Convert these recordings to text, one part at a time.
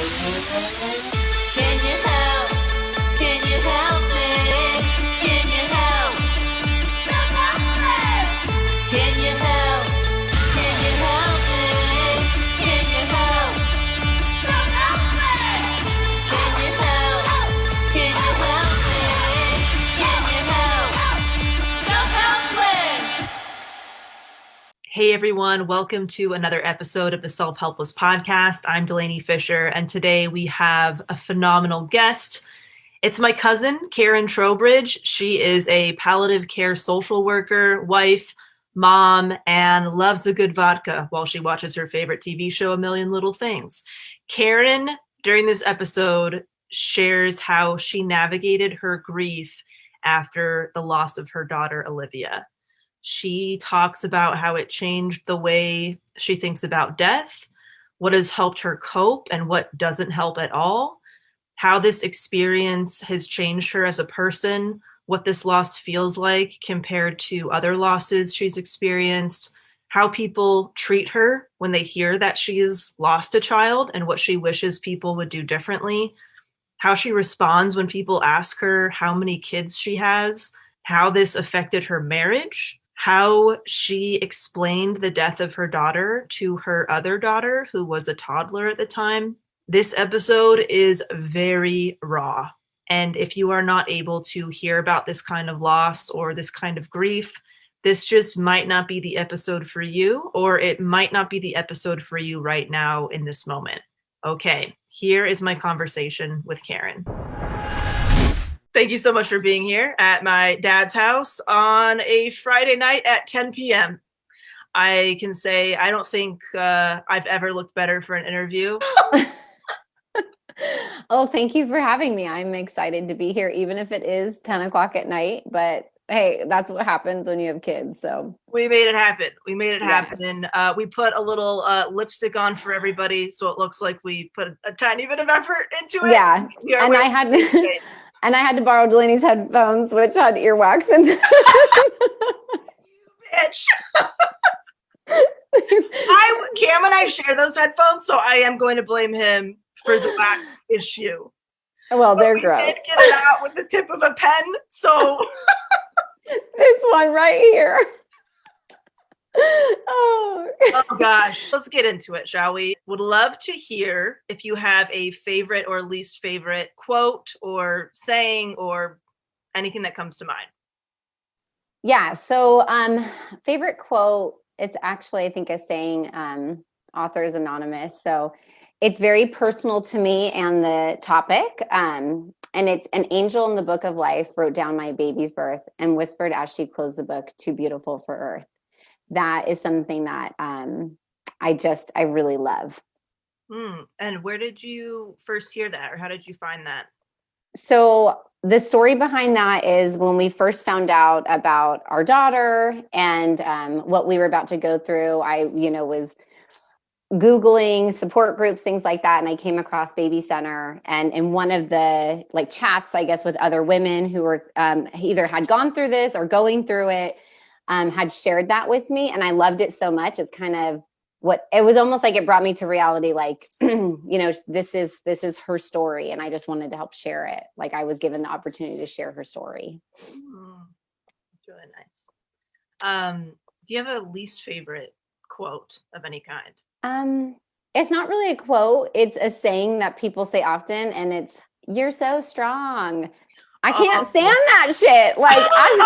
Can you help? Can you help me? Can you help? Self-Helpless! Can you help? Can you help me? Can you help? Self-Helpless! Can you help? Can you help me? Can you help? Self-Helpless! Hey everyone, welcome to another episode of the Self-Helpless podcast. I'm Delanie Fisher, and today we have a phenomenal guest. It's my cousin, Karyn Trowbridge. She is a palliative care social worker, wife, mom, and loves a good vodka while she watches her favorite TV show, A Million Little Things. Karyn, during this episode, shares how she navigated her grief after the loss of her daughter, Olivia. She talks about how it changed the way she thinks about death, what has helped her cope and what doesn't help at all, how this experience has changed her as a person, what this loss feels like compared to other losses she's experienced, how people treat her when they hear that she has lost a child and what she wishes people would do differently, how she responds when people ask her how many kids she has, how this affected her marriage, how she explained the death of her daughter to her other daughter, who was a toddler at the time. This episode is very raw. And if you are not able to hear about this kind of loss or this kind of grief, this just might not be the episode for you, or it might not be the episode for you right now in this moment. Okay, here is my conversation with Karyn. Thank you so much for being here at my dad's house on a Friday night at 10 p.m. I can say I don't think I've ever looked better for an interview. Oh, thank you for having me. I'm excited to be here, even if it is 10 o'clock at night. But hey, that's what happens when you have kids. So we made it happen. We made it happen. And we put a little lipstick on for everybody, so it looks like we put a tiny bit of effort into it. Yeah, and I had to, and I had to borrow Delanie's headphones, which had earwax in them. Bitch. Cam and I share those headphones, so I am going to blame him for the wax issue. Well, they're gross. We did get it out with the tip of a pen, so this one right here. Oh gosh, let's get into it, shall we? Would love to hear if you have a favorite or least favorite quote or saying or anything that comes to mind. Yeah, so favorite quote, it's actually, I think, a saying, author is anonymous. So it's very personal to me and the topic. And it's an angel in the book of life wrote down my baby's birth and whispered as she closed the book, too beautiful for earth. That is something that I really love. And where did you first hear that, or how did you find that? So the story behind that is when we first found out about our daughter and what we were about to go through, I was Googling support groups, things like that. And I came across Baby Center, and in one of the chats, I guess, with other women who were either had gone through this or going through it, had shared that with me. And I loved it so much. It's kind of it was almost like it brought me to reality. This is her story. And I just wanted to help share it. Like I was given the opportunity to share her story. That's really nice. Do you have a least favorite quote of any kind? It's not really a quote. It's a saying that people say often, and it's, "You're so strong." I can't stand that shit. Like I'm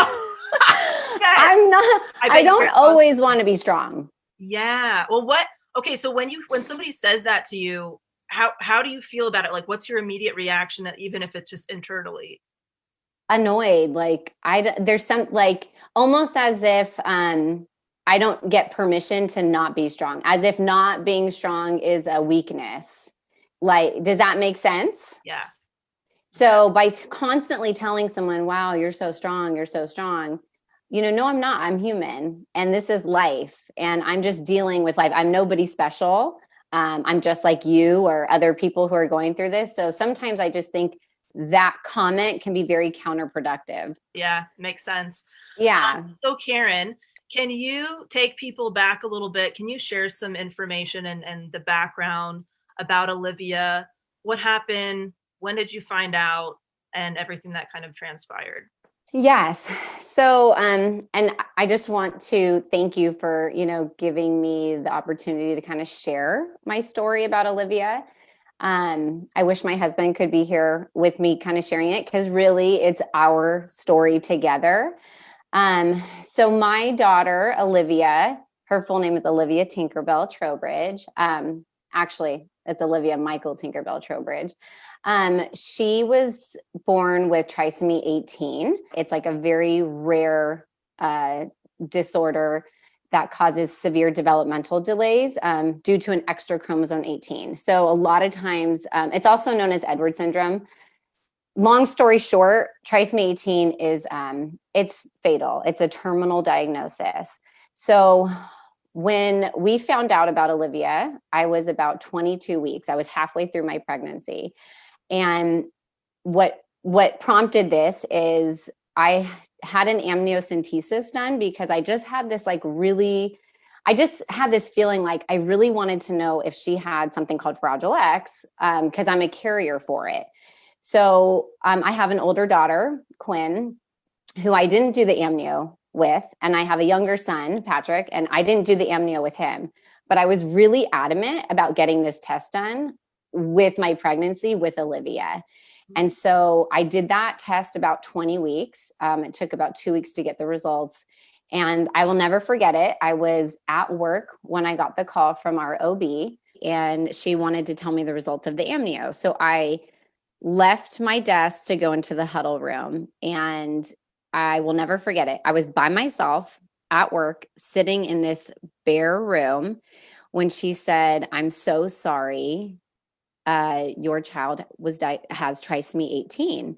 not, I don't always want to be strong. Yeah. Well, okay. So when somebody says that to you, how do you feel about it? Like, what's your immediate reaction, even if it's just internally? Annoyed. There's some, almost as if, I don't get permission to not be strong, as if not being strong is a weakness. Does that make sense? Yeah. So by constantly telling someone, "Wow, you're so strong, no, I'm not. I'm human, and this is life, and I'm just dealing with life. I'm nobody special. I'm just like you or other people who are going through this." So sometimes I just think that comment can be very counterproductive. Yeah, makes sense. Yeah. So Karyn, can you take people back a little bit? Can you share some information and the background about Olivia, what happened? When did you find out? And everything that kind of transpired. Yes. So, and I just want to thank you for, giving me the opportunity to kind of share my story about Olivia. I wish my husband could be here with me kind of sharing it, because really it's our story together. So my daughter, Olivia, her full name is Olivia Tinkerbell Trowbridge. Actually, it's Olivia Michael Tinkerbell Trowbridge. She was born with trisomy 18. It's like a very rare disorder that causes severe developmental delays due to an extra chromosome 18. So a lot of times, it's also known as Edward syndrome. Long story short, trisomy 18 is it's fatal. It's a terminal diagnosis. So when we found out about Olivia, I was about 22 weeks. I was halfway through my pregnancy. And what prompted this is I had an amniocentesis done because I just had this feeling like I really wanted to know if she had something called Fragile X, because I'm a carrier for it. So I have an older daughter, Quinn, who I didn't do the amnio with, and I have a younger son, Patrick, and I didn't do the amnio with him. But I was really adamant about getting this test done with my pregnancy with Olivia. And so I did that test about 20 weeks. It took about 2 weeks to get the results. And I will never forget it. I was at work when I got the call from our OB, and she wanted to tell me the results of the amnio. So I left my desk to go into the huddle room, and I will never forget it. I was by myself at work, sitting in this bare room, when she said, "I'm so sorry. Your child has trisomy 18.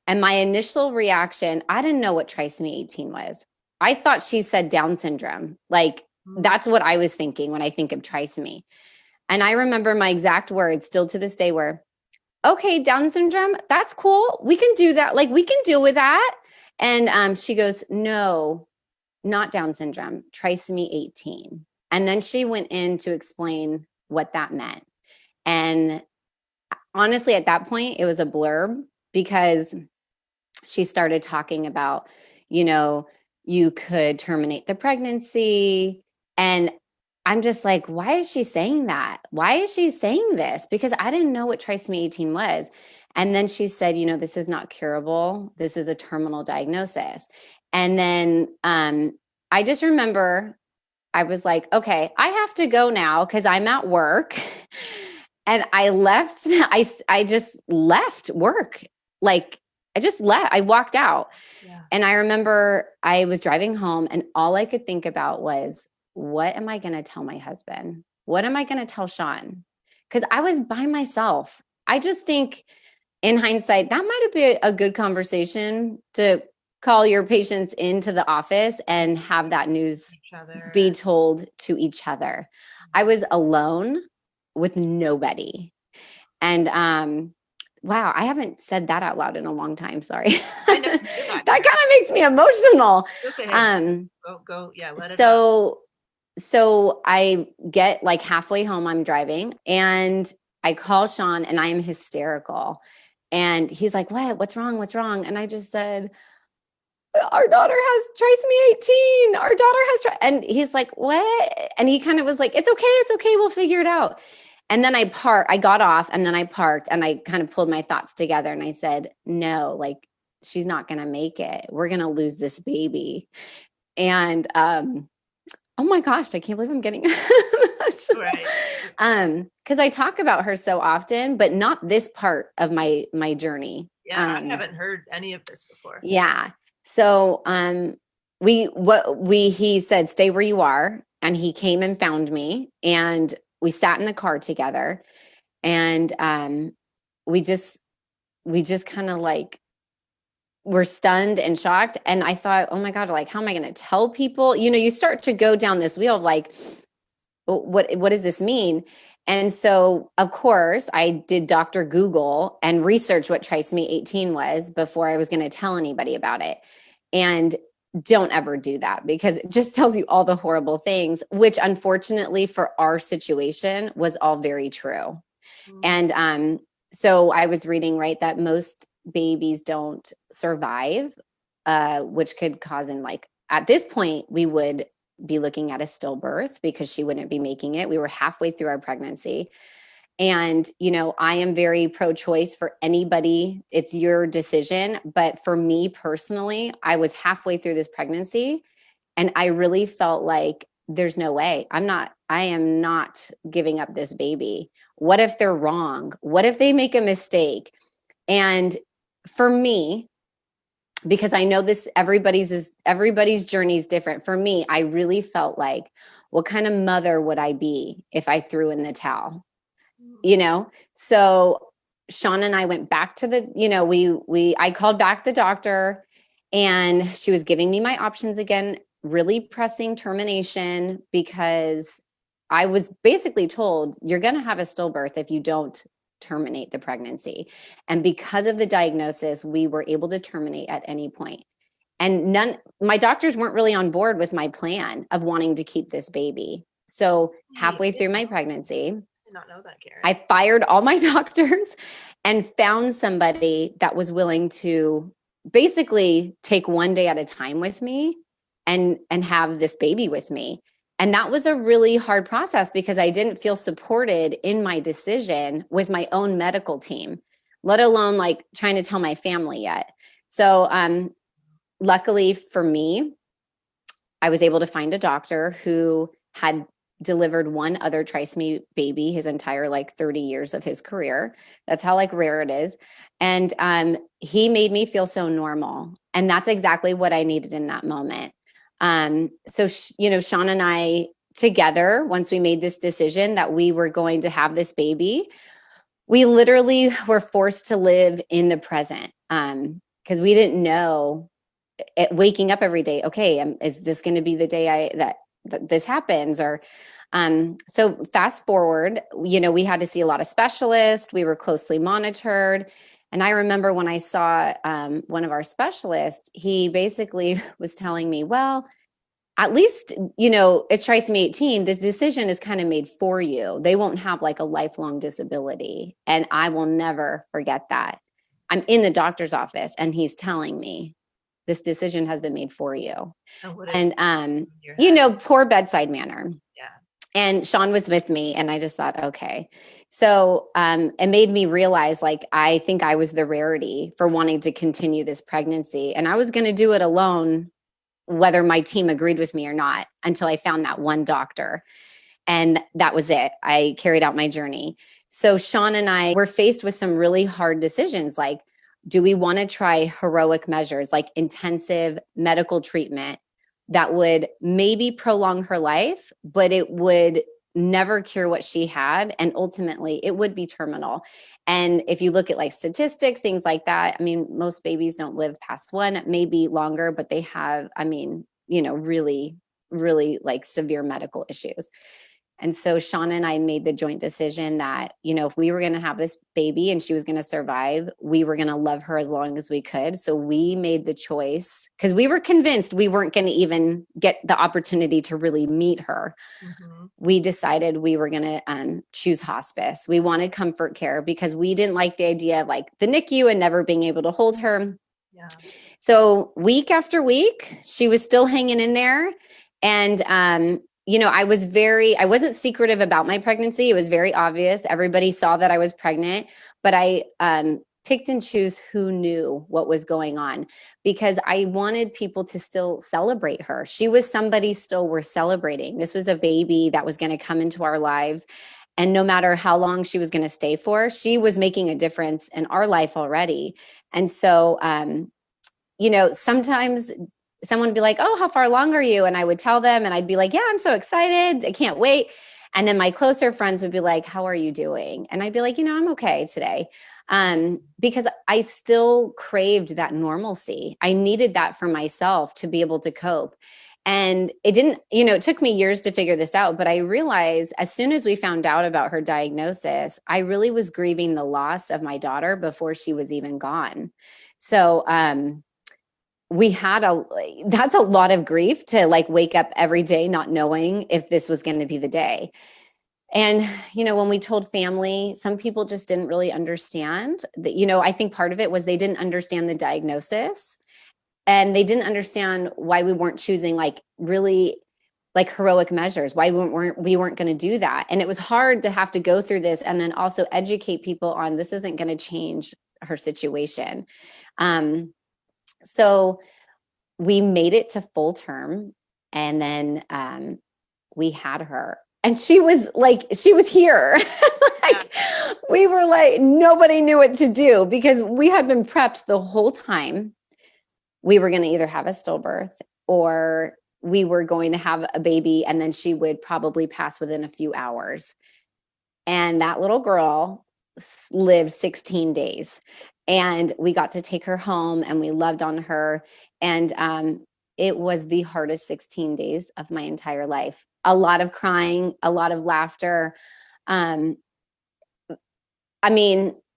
And my initial reaction, I didn't know what trisomy 18 was. I thought she said Down syndrome. Like, that's what I was thinking when I think of trisomy. And I remember my exact words still to this day were, "Okay, Down syndrome, that's cool. We can do that. Like, we can deal with that." And she goes, "No, not Down syndrome, trisomy 18. And then she went in to explain what that meant. And honestly, at that point, it was a blurb, because she started talking about, you could terminate the pregnancy. And I'm just like, why is she saying that? Why is she saying this? Because I didn't know what trisomy 18 was. And then she said, this is not curable. This is a terminal diagnosis. And then I just remember I was like, okay, I have to go now because I'm at work. And I left, I just left work. Like, I just left, I walked out. Yeah. And I remember I was driving home, and all I could think about was, what am I going to tell my husband? What am I going to tell Sean? Because I was by myself. I just think in hindsight, that might have been a good conversation to call your patients into the office and have that news be told to each other. I was alone with nobody. And wow, I haven't said that out loud in a long time. Sorry. That kind of makes me emotional. Okay. Go. Yeah, let it out. So I get like halfway home, I'm driving, and I call Sean, and I am hysterical. And he's like, "What's wrong? What's wrong?" And I just said, "Our daughter has trisomy 18. Our daughter has and he's like, "What?" And he kind of was like, "It's okay. We'll figure it out." And then I got off, and then I parked, and I kind of pulled my thoughts together, and I said, "No, like, she's not going to make it. We're going to lose this baby." And oh my gosh, I can't believe I'm getting right. Because I talk about her so often, but not this part of my journey. Yeah, I haven't heard any of this before. Yeah. So he said, "Stay where you are." And he came and found me, and we sat in the car together, and we just kind of like were stunned and shocked. And I thought, oh my God, like, how am I going to tell people? You start to go down this wheel of like, what does this mean? And so, of course, I did Dr. Google and research what trisomy 18 was before I was going to tell anybody about it. And don't ever do that, because it just tells you all the horrible things, which unfortunately for our situation was all very true. Mm-hmm. And so I was reading, right, that most babies don't survive, which could cause, in like, at this point, we would be looking at a stillbirth because she wouldn't be making it. We were halfway through our pregnancy. And, I am very pro-choice for anybody. It's your decision. But for me personally, I was halfway through this pregnancy and I really felt like there's no way. I am not giving up this baby. What if they're wrong? What if they make a mistake? And for me, because I know this, everybody's journey is different. For me, I really felt like, what kind of mother would I be if I threw in the towel? So Sean and I went back to I called back the doctor and she was giving me my options again, really pressing termination because I was basically told, you're going to have a stillbirth if you don't terminate the pregnancy. And because of the diagnosis, we were able to terminate at any point. And my doctors weren't really on board with my plan of wanting to keep this baby. So halfway through my pregnancy, did not know that, Karyn. I fired all my doctors and found somebody that was willing to basically take one day at a time with me and have this baby with me. And that was a really hard process because I didn't feel supported in my decision with my own medical team, let alone like trying to tell my family yet. So luckily for me, I was able to find a doctor who had delivered one other trisomy baby his entire 30 years of his career. That's how rare it is. And he made me feel so normal. And that's exactly what I needed in that moment. So Sean and I together, once we made this decision that we were going to have this baby, we literally were forced to live in the present. Because we didn't know waking up every day, okay, is this going to be the day that this happens? Or so fast forward, we had to see a lot of specialists. We were closely monitored. And I remember when I saw one of our specialists, he basically was telling me, well, at least, it's trisomy 18. This decision is kind of made for you. They won't have a lifelong disability. And I will never forget that. I'm in the doctor's office and he's telling me this decision has been made for you. And, poor bedside manner. Yeah. And Sean was with me and I just thought, okay. So it made me realize I think I was the rarity for wanting to continue this pregnancy. And I was going to do it alone, whether my team agreed with me or not, until I found that one doctor. And that was it. I carried out my journey. So Sean and I were faced with some really hard decisions. Do we want to try heroic measures like intensive medical treatment that would maybe prolong her life, but it would never cure what she had. And ultimately it would be terminal. And if you look at statistics, things like that, most babies don't live past one, maybe longer, but they have, really, really severe medical issues. And so Sean and I made the joint decision that, if we were going to have this baby and she was going to survive, we were going to love her as long as we could. So we made the choice because we were convinced we weren't going to even get the opportunity to really meet her. Mm-hmm. We decided we were going to choose hospice. We wanted comfort care because we didn't like the idea of the NICU and never being able to hold her. Yeah. So week after week, she was still hanging in there. And, I wasn't secretive about my pregnancy. It was very obvious. Everybody saw that I was pregnant, but I picked and choose who knew what was going on because I wanted people to still celebrate her. She was somebody still worth celebrating. This was a baby that was going to come into our lives. And no matter how long she was going to stay for, she was making a difference in our life already. And so, sometimes someone would be like, oh, how far along are you? And I would tell them and I'd be like, yeah, I'm so excited. I can't wait. And then my closer friends would be like, how are you doing? And I'd be like, I'm okay today. Because I still craved that normalcy. I needed that for myself to be able to cope. And it didn't, it took me years to figure this out, but I realized as soon as we found out about her diagnosis, I really was grieving the loss of my daughter before she was even gone. So, that's a lot of grief to wake up every day not knowing if this was going to be the day. And, when we told family, some people just didn't really understand that, I think part of it was they didn't understand the diagnosis, and they didn't understand why we weren't choosing like really like heroic measures, why we weren't going to do that. And it was hard to have to go through this and then also educate people on this isn't going to change her situation. So we made it to full term, and then we had her, and she was here. Like, we were like, nobody knew what to do because we had been prepped the whole time. We were going to either have a stillbirth or we were going to have a baby, and then she would probably pass within a few hours. And that little girl lived 16 days, and we got to take her home, and we loved on her. And it was the hardest 16 days of my entire life. A lot of crying, a lot of laughter.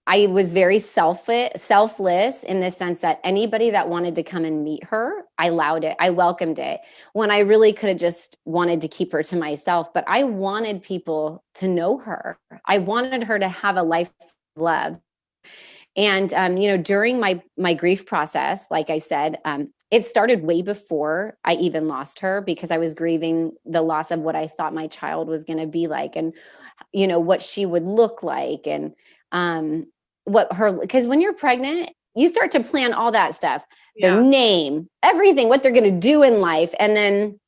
I was very selfless in the sense that anybody that wanted to come and meet her, I allowed it. I welcomed it when I really could have just wanted to keep her to myself. But I wanted people to know her. I wanted her to have a life of love. And, during my grief process, like I said, it started way before I even lost her, because I was grieving the loss of what I thought my child was going to be like, and, what she would look like, and, because when you're pregnant, you start to plan all that stuff, their name, everything, what they're going to do in life. And then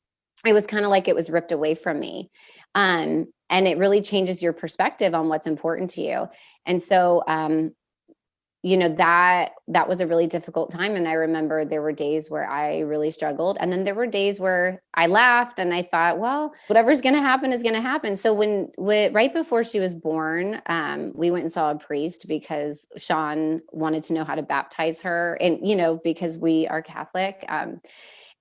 it was kind of like it was ripped away from me. And it really changes your perspective on what's important to you. And so, that was a really difficult time. And I remember there were days where I really struggled. And then there were days where I laughed and I thought, well, whatever's going to happen is going to happen. So when right before she was born, we went and saw a priest because Sean wanted to know how to baptize her. And, because we are Catholic.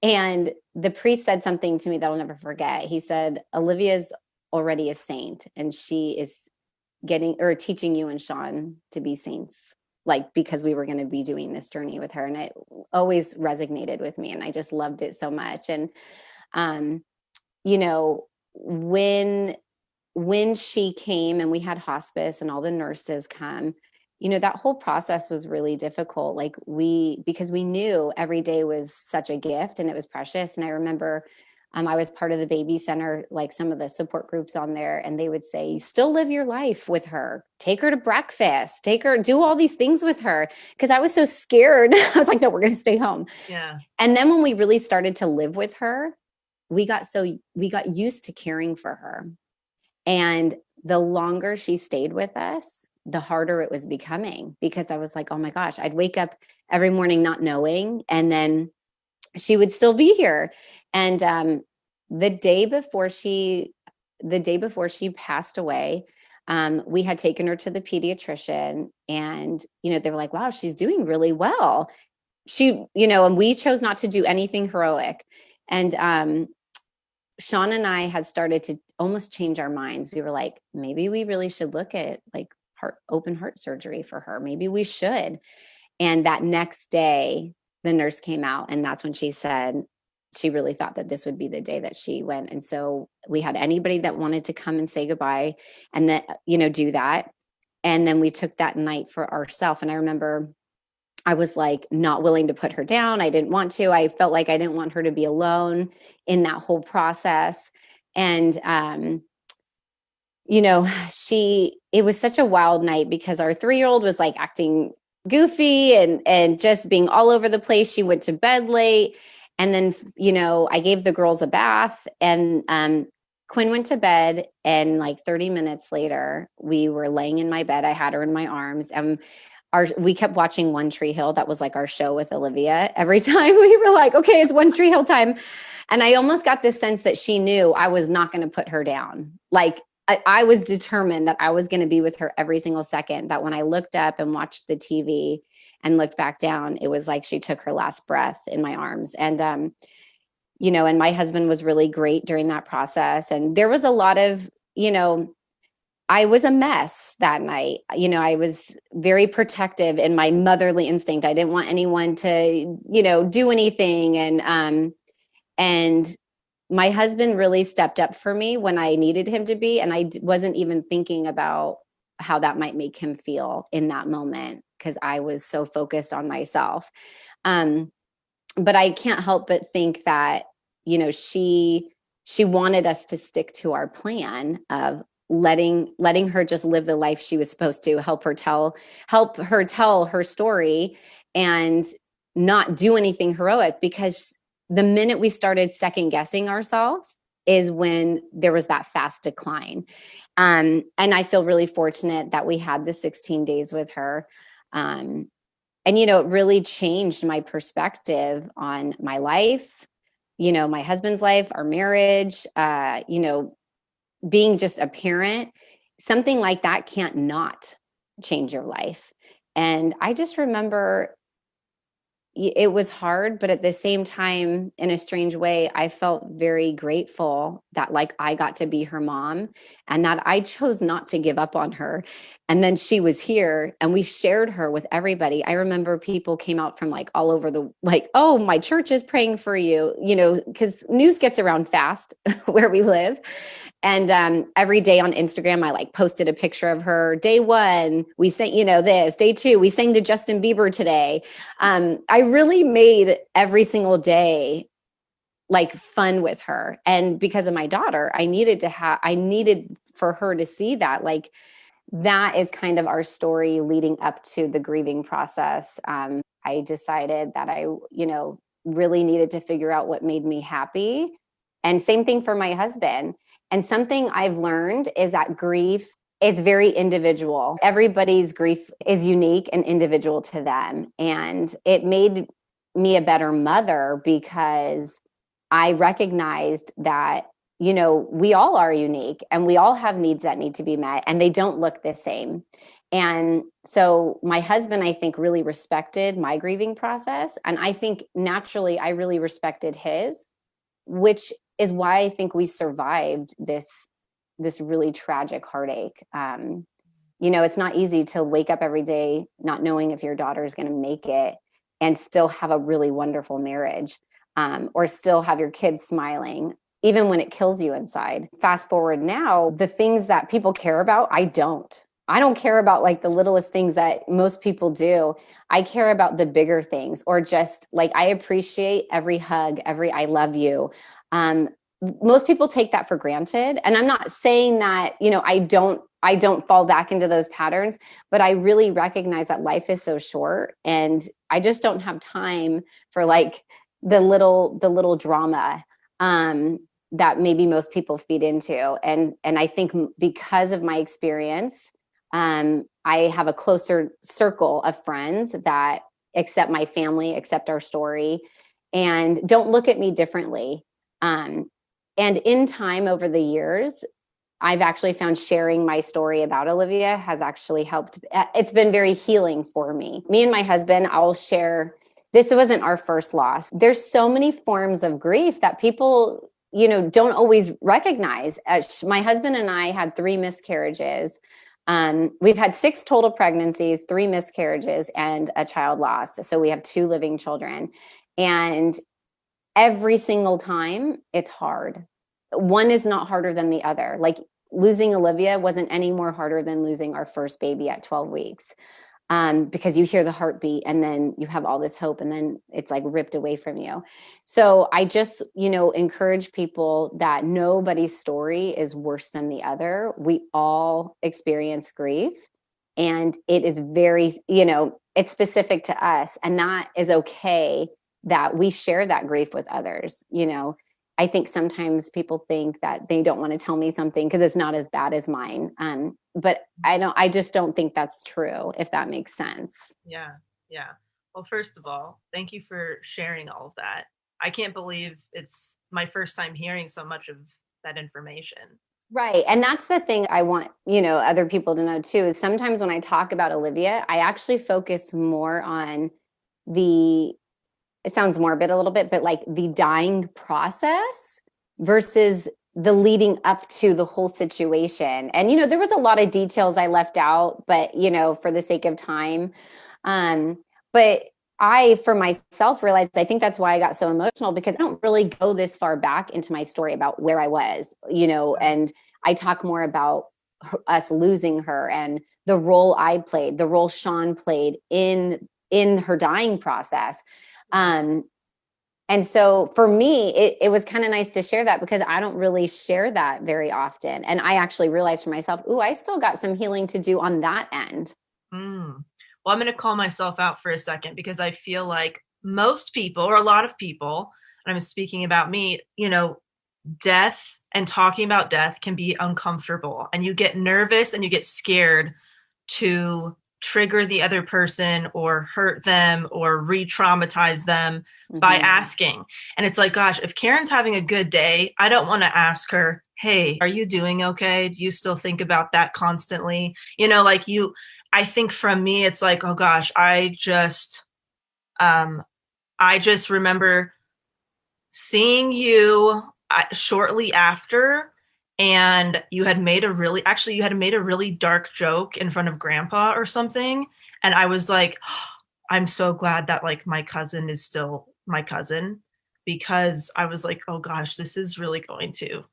And the priest said something to me that I'll never forget. He said, Olivia's already a saint, and she is teaching you and Sean to be saints. Like, because we were going to be doing this journey with her. And it always resonated with me. And I just loved it so much. And, when she came and we had hospice and all the nurses come, that whole process was really difficult. Like because we knew every day was such a gift and it was precious. And I remember I was part of the baby center, like some of the support groups on there, and they would say, still live your life with her, take her to breakfast, do all these things with her. Cause I was so scared. I was like, no, we're going to stay home. Yeah. And then when we really started to live with her, we got used to caring for her. And the longer she stayed with us, the harder it was becoming, because I was like, oh my gosh, I'd wake up every morning not knowing, and then she would still be here. And the day before she passed away, we had taken her to the pediatrician, and they were like, wow, she's doing really well. And we chose not to do anything heroic. And Sean and I had started to almost change our minds. We were like, maybe we really should look at like open heart surgery for her. Maybe we should. And that next day, the nurse came out, and that's when she said she really thought that this would be the day that she went. And so we had anybody that wanted to come and say goodbye and then, do that. And then we took that night for ourselves. And I remember I was like not willing to put her down. I didn't want to. I felt like I didn't want her to be alone in that whole process. And, it was such a wild night because our 3-year-old was like acting goofy and just being all over the place. She went to bed late. And then, I gave the girls a bath, and Quinn went to bed, and like 30 minutes later, we were laying in my bed. I had her in my arms, and we kept watching One Tree Hill. That was like our show with Olivia. Every time we were like, okay, it's One Tree Hill time. And I almost got this sense that she knew I was not going to put her down. Like I was determined that I was going to be with her every single second, that when I looked up and watched the TV and looked back down, it was like she took her last breath in my arms. And, and my husband was really great during that process. And there was a lot of, I was a mess that night. I was very protective in my motherly instinct. I didn't want anyone to, do anything. And my husband really stepped up for me when I needed him to be. And I wasn't even thinking about how that might make him feel in that moment because I was so focused on myself. But I can't help but think that, she wanted us to stick to our plan of letting her just live the life she was supposed to, help her tell her story and not do anything heroic, because the minute we started second guessing ourselves is when there was that fast decline. And I feel really fortunate that we had the 16 days with her. And, it really changed my perspective on my life, my husband's life, our marriage, being just a parent. Something like that can't not change your life. And I just remember it was hard, but at the same time, in a strange way, I felt very grateful that I got to be her mom and that I chose not to give up on her. And then she was here and we shared her with everybody. I remember people came out from all over oh, my church is praying for you, because news gets around fast where we live. And every day on Instagram, I posted a picture of her. Day 1, we sang, this. Day 2, we sang to Justin Bieber today. I really made every single day fun with her. And because of my daughter, I needed for her to see that. That is kind of our story leading up to the grieving process. I decided that I, really needed to figure out what made me happy. And same thing for my husband. And something I've learned is that grief is very individual. Everybody's grief is unique and individual to them. And it made me a better mother because I recognized that, we all are unique and we all have needs that need to be met and they don't look the same. And so my husband, I think, really respected my grieving process. And I think naturally I really respected his, which is why I think we survived this really tragic heartache. It's not easy to wake up every day not knowing if your daughter is going to make it and still have a really wonderful marriage, or still have your kids smiling, even when it kills you inside. Fast forward now, the things that people care about, I don't care about the littlest things that most people do. I care about the bigger things, or just I appreciate every hug, every I love you. Most people take that for granted. And I'm not saying that, I don't fall back into those patterns, but I really recognize that life is so short and I just don't have time for the little drama, that maybe most people feed into. And I think because of my experience, I have a closer circle of friends that accept my family, accept our story, and don't look at me differently. And in time over the years, I've actually found sharing my story about Olivia has actually helped. It's been very healing for me. Me and my husband, I'll share, this wasn't our first loss. There's so many forms of grief that people, don't always recognize. My husband and I had 3 miscarriages. We've had 6 total pregnancies, 3 miscarriages, and a child loss. So we have 2 living children. And every single time it's hard. One is not harder than the other. Losing Olivia wasn't any more harder than losing our first baby at 12 weeks. Because you hear the heartbeat and then you have all this hope and then it's ripped away from you. So I just, encourage people that nobody's story is worse than the other. We all experience grief and it is very, it's specific to us, and that is okay that we share that grief with others. I think sometimes people think that they don't want to tell me something because it's not as bad as mine. But I just don't think that's true, if that makes sense. Yeah. Yeah. Well, first of all, thank you for sharing all of that. I can't believe it's my first time hearing so much of that information. Right. And that's the thing I want, other people to know too, is sometimes when I talk about Olivia, I actually focus more on it sounds morbid a little bit, but the dying process versus the leading up to the whole situation. And, there was a lot of details I left out, but, for the sake of time. But I, for myself, realized I think that's why I got so emotional, because I don't really go this far back into my story about where I was, and I talk more about us losing her and the role I played, the role Sean played in her dying process. And so for me, it was kind of nice to share that, because I don't really share that very often. And I actually realized for myself, I still got some healing to do on that end. Well, I'm going to call myself out for a second, because I feel like most people, or a lot of people, and I'm speaking about me, death and talking about death can be uncomfortable, and you get nervous and you get scared to trigger the other person or hurt them or re-traumatize them by asking. And it's like, gosh, if Karen's having a good day, I don't want to ask her, hey, are you doing okay? Do you still think about that constantly? I think from me, it's like, oh gosh, I just remember seeing you shortly after, and you had made a really dark joke in front of Grandpa or something. And I was like, I'm so glad that like my cousin is still my cousin, because I was like, oh gosh, this is really going to.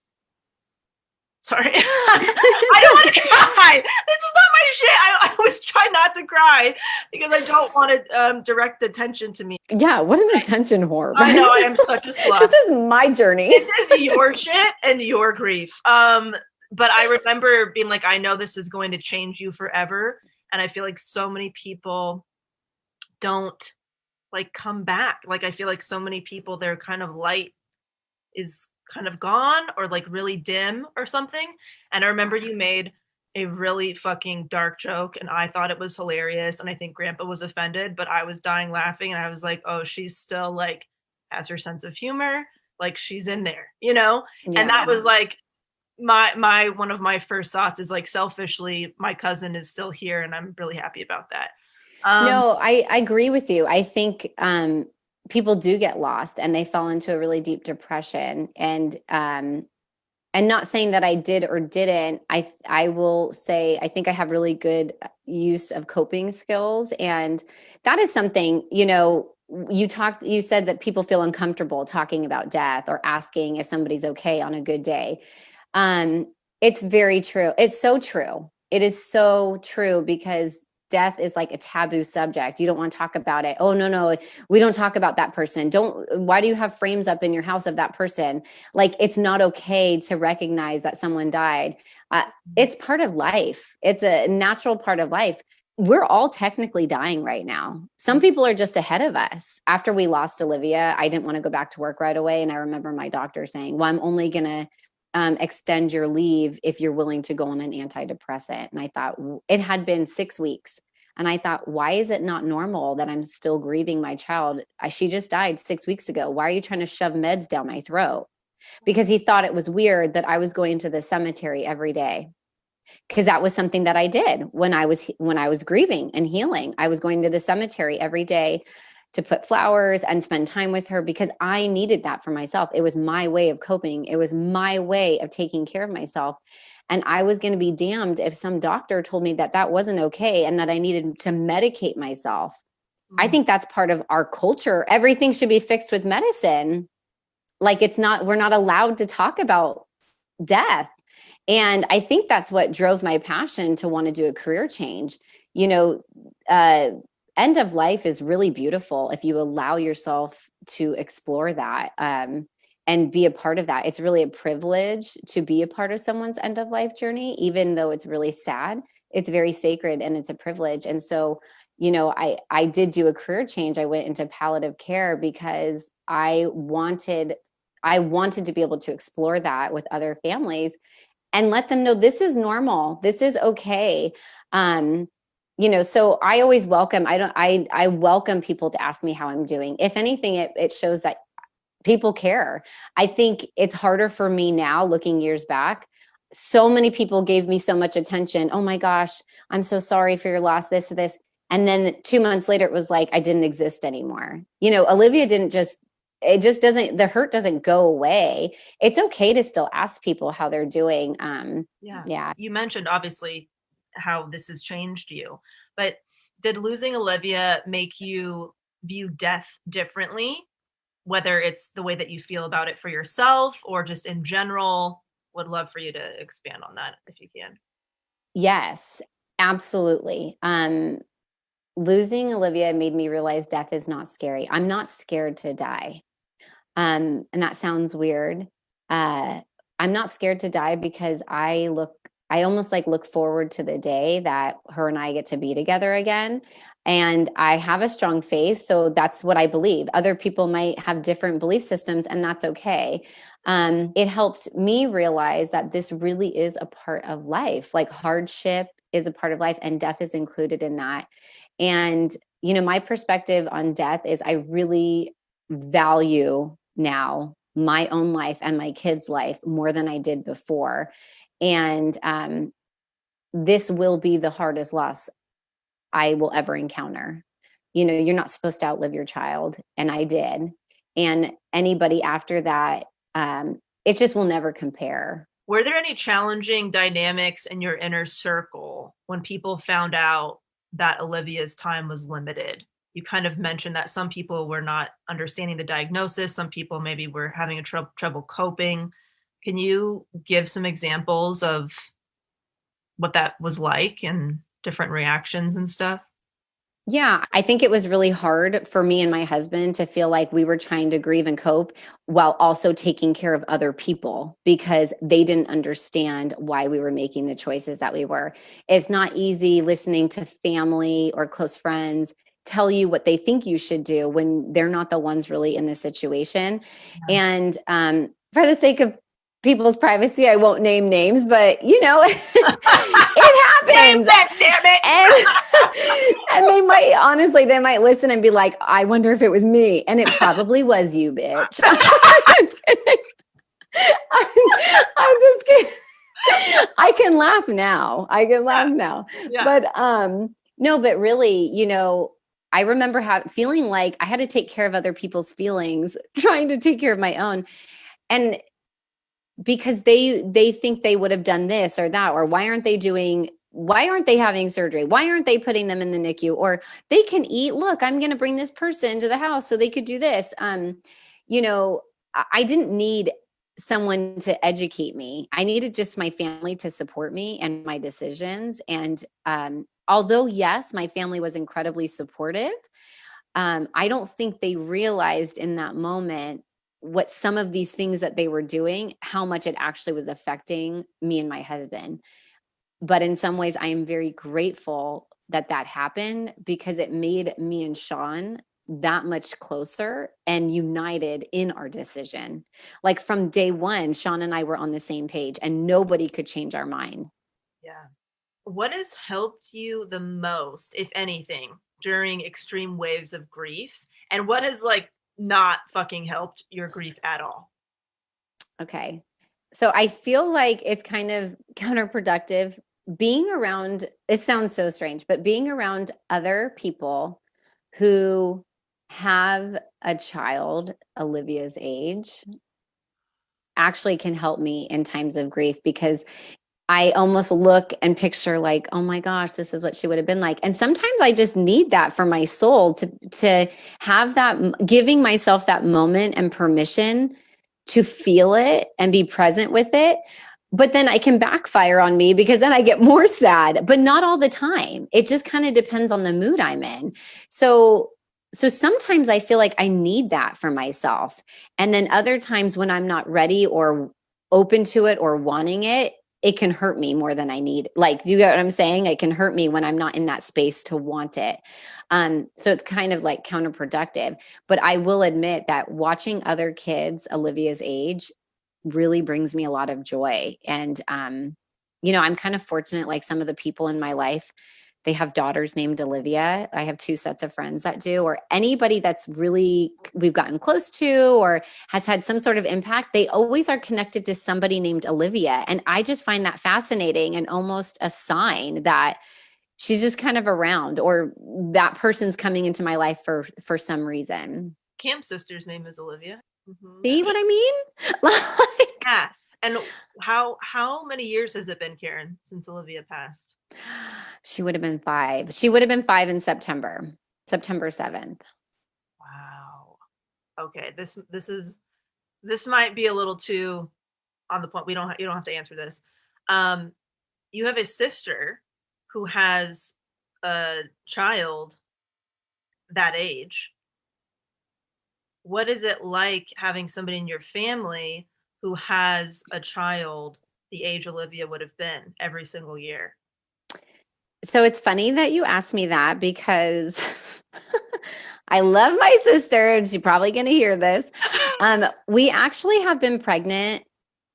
Sorry. I don't want to cry. This is not my shit. I was trying not to cry, because I don't want to direct the attention to me. Yeah, what an attention whore. I know, I am such a slut. This is my journey. This is your shit and your grief. But I remember being like, I know this is going to change you forever. And I feel like so many people don't like come back. Like, I feel like so many people, their kind of light is kind of gone, or like really dim or something. And I remember you made a really fucking dark joke, and I thought it was hilarious, and I think Grandpa was offended, but I was dying laughing, and I was like, oh, she's still like has her sense of humor, like she's in there, Yeah. And that was like my one of my first thoughts is like, selfishly, my cousin is still here, and I'm really happy about that. No, I agree with you. I think people do get lost, and they fall into a really deep depression. And not saying that I did or didn't, I will say I think I have really good use of coping skills, and that is something, you said that people feel uncomfortable talking about death or asking if somebody's okay on a good day. It's very true. It's so true. It is so true, because death is like a taboo subject. You don't want to talk about it. Oh, no, we don't talk about that person. Why do you have frames up in your house of that person? Like, it's not okay to recognize that someone died. It's part of life. It's a natural part of life. We're all technically dying right now. Some people are just ahead of us. After we lost Olivia, I didn't want to go back to work right away. And I remember my doctor saying, well, I'm only going to extend your leave if you're willing to go on an antidepressant. And I thought, it had been 6 weeks. And I thought, why is it not normal that I'm still grieving my child? She just died 6 weeks ago. Why are you trying to shove meds down my throat? Because he thought it was weird that I was going to the cemetery every day. Because that was something that I did when I was grieving and healing. I was going to the cemetery every day to put flowers and spend time with her, because I needed that for myself. It was my way of coping. It was my way of taking care of myself. And I was going to be damned if some doctor told me that that wasn't okay and that I needed to medicate myself. I think that's part of our culture. Everything should be fixed with medicine. Like, we're not allowed to talk about death. And I think that's what drove my passion to want to do a career change. End of life is really beautiful if you allow yourself to explore that and be a part of that. It's really a privilege to be a part of someone's end of life journey, even though it's really sad. It's very sacred, and it's a privilege. And so, I did do a career change. I went into palliative care because I wanted to be able to explore that with other families and let them know this is normal. This is okay. So I always welcome, I welcome people to ask me how I'm doing. If anything, it shows that people care. I think it's harder for me now, looking years back. So many people gave me so much attention. Oh my gosh, I'm so sorry for your loss, this. And then 2 months later, it was like, I didn't exist anymore. Olivia the hurt doesn't go away. It's okay to still ask people how they're doing. Yeah. You mentioned obviously how this has changed you, but did losing Olivia make you view death differently, whether it's the way that you feel about it for yourself or just in general. Would love for you to expand on that if you can. Yes, absolutely. Losing Olivia made me realize death is not scary. I'm not scared to die. And that sounds weird. I'm not scared to die because I almost like look forward to the day that her and I get to be together again. And I have a strong faith. So that's what I believe. Other people might have different belief systems, and that's okay. It helped me realize that this really is a part of life. Like hardship is a part of life, and death is included in that. And, my perspective on death is I really value now my own life and my kids' life more than I did before. And this will be the hardest loss I will ever encounter. You're not supposed to outlive your child, and I did. And anybody after that, it just will never compare. Were there any challenging dynamics in your inner circle when people found out that Olivia's time was limited? You kind of mentioned that some people were not understanding the diagnosis. Some people maybe were having a trouble coping. Can you give some examples of what that was like and different reactions and stuff? Yeah, I think it was really hard for me and my husband to feel like we were trying to grieve and cope while also taking care of other people because they didn't understand why we were making the choices that we were. It's not easy listening to family or close friends tell you what they think you should do when they're not the ones really in the situation. Yeah. And for the sake of people's privacy, I won't name names, but it happens. Damn it. And they might listen and be like, I wonder if it was me. And it probably was you, bitch. I'm just kidding. I'm just kidding. I can laugh now. Yeah. But no, but really, I remember feeling like I had to take care of other people's feelings, trying to take care of my own. And because they think they would have done this or that, or why aren't they having surgery? Why aren't they putting them in the NICU? Or they can eat. Look, I'm going to bring this person to the house so they could do this. I didn't need someone to educate me. I needed just my family to support me and my decisions. And although, yes, my family was incredibly supportive, I don't think they realized in that moment what some of these things that they were doing, how much it actually was affecting me and my husband. But in some ways, I am very grateful that happened because it made me and Sean that much closer and united in our decision. Like from day one, Sean and I were on the same page and nobody could change our mind. Yeah. What has helped you the most, if anything, during extreme waves of grief? And what has not fucking helped your grief at all? Okay. So I feel like it's kind of counterproductive being around, it sounds so strange, but being around other people who have a child Olivia's age actually can help me in times of grief because I almost look and picture like, oh my gosh, this is what she would have been like. And sometimes I just need that for my soul to have that, giving myself that moment and permission to feel it and be present with it. But then I can backfire on me because then I get more sad, but not all the time. It just kind of depends on the mood I'm in. So sometimes I feel like I need that for myself. And then other times when I'm not ready or open to it or wanting it, it can hurt me more than I need. Like, do you get what I'm saying? It can hurt me when I'm not in that space to want it. So it's kind of like counterproductive. But I will admit that watching other kids Olivia's age really brings me a lot of joy. And, I'm kind of fortunate, like some of the people in my life, they have daughters named Olivia. I have 2 sets of friends that do, or anybody that's really we've gotten close to or has had some sort of impact. They always are connected to somebody named Olivia. And I just find that fascinating and almost a sign that she's just kind of around or that person's coming into my life for some reason. Cam's sister's name is Olivia. Mm-hmm. See what I mean? Yeah. And how many years has it been, Karyn, since Olivia passed? She would have been 5. She would have been 5 in September 7th. Okay, this might be a little too on the point. You don't have to answer this. You have a sister who has a child that age. What is it like having somebody in your family who has a child the age Olivia would have been every single year? So it's funny that you asked me that because I love my sister and she's probably going to hear this. We actually have been pregnant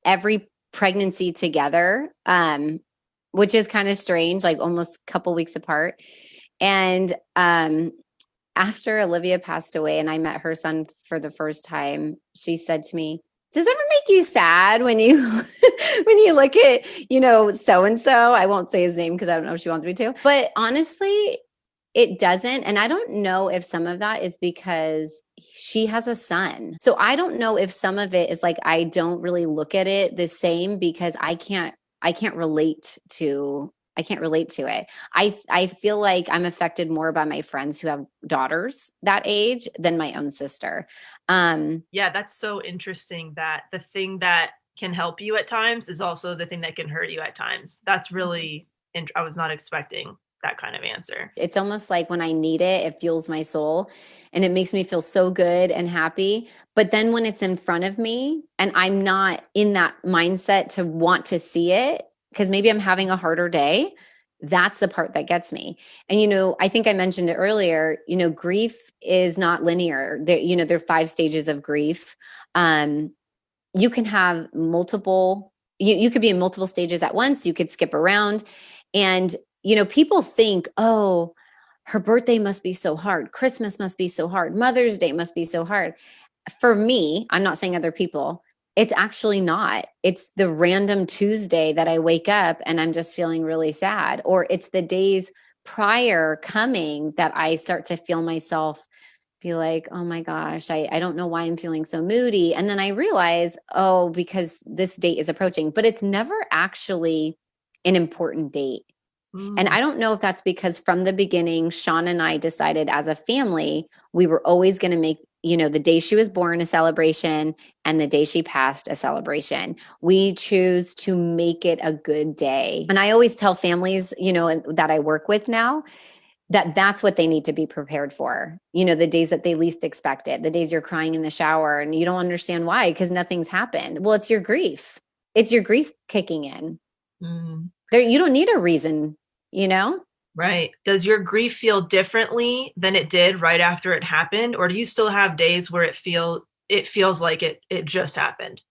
every pregnancy together, which is kind of strange, like almost a couple weeks apart. And after Olivia passed away and I met her son for the first time, she said to me, "Does it ever make you sad when you when you look at, so and so?" I won't say his name because I don't know if she wants me to. But honestly, it doesn't. And I don't know if some of that is because she has a son. So I don't know if some of it is like I don't really look at it the same because I can't relate to it. I feel like I'm affected more by my friends who have daughters that age than my own sister. Yeah, that's so interesting that the thing that can help you at times is also the thing that can hurt you at times. That's really, I was not expecting that kind of answer. It's almost like when I need it, it fuels my soul and it makes me feel so good and happy. But then when it's in front of me and I'm not in that mindset to want to see it, because maybe I'm having a harder day, that's the part that gets me. And, I think I mentioned it earlier, grief is not linear. There are 5 stages of grief. You can have multiple, you could be in multiple stages at once. You could skip around. And, people think, oh, her birthday must be so hard. Christmas must be so hard. Mother's Day must be so hard. For me, I'm not saying other people, it's actually not. It's the random Tuesday that I wake up and I'm just feeling really sad. Or it's the days prior coming that I start to feel myself be like, oh my gosh, I don't know why I'm feeling so moody. And then I realize, oh, because this date is approaching, but it's never actually an important date. And I don't know if that's because from the beginning, Sean and I decided as a family, we were always going to make, the day she was born a celebration and the day she passed a celebration. We choose to make it a good day. And I always tell families, that I work with now, that that's what they need to be prepared for. The days that they least expect it, the days you're crying in the shower and you don't understand why, because nothing's happened. Well, it's your grief. It's your grief kicking in. There, you don't need a reason, Right. Does your grief feel differently than it did right after it happened? Or do you still have days where it feels like it just happened?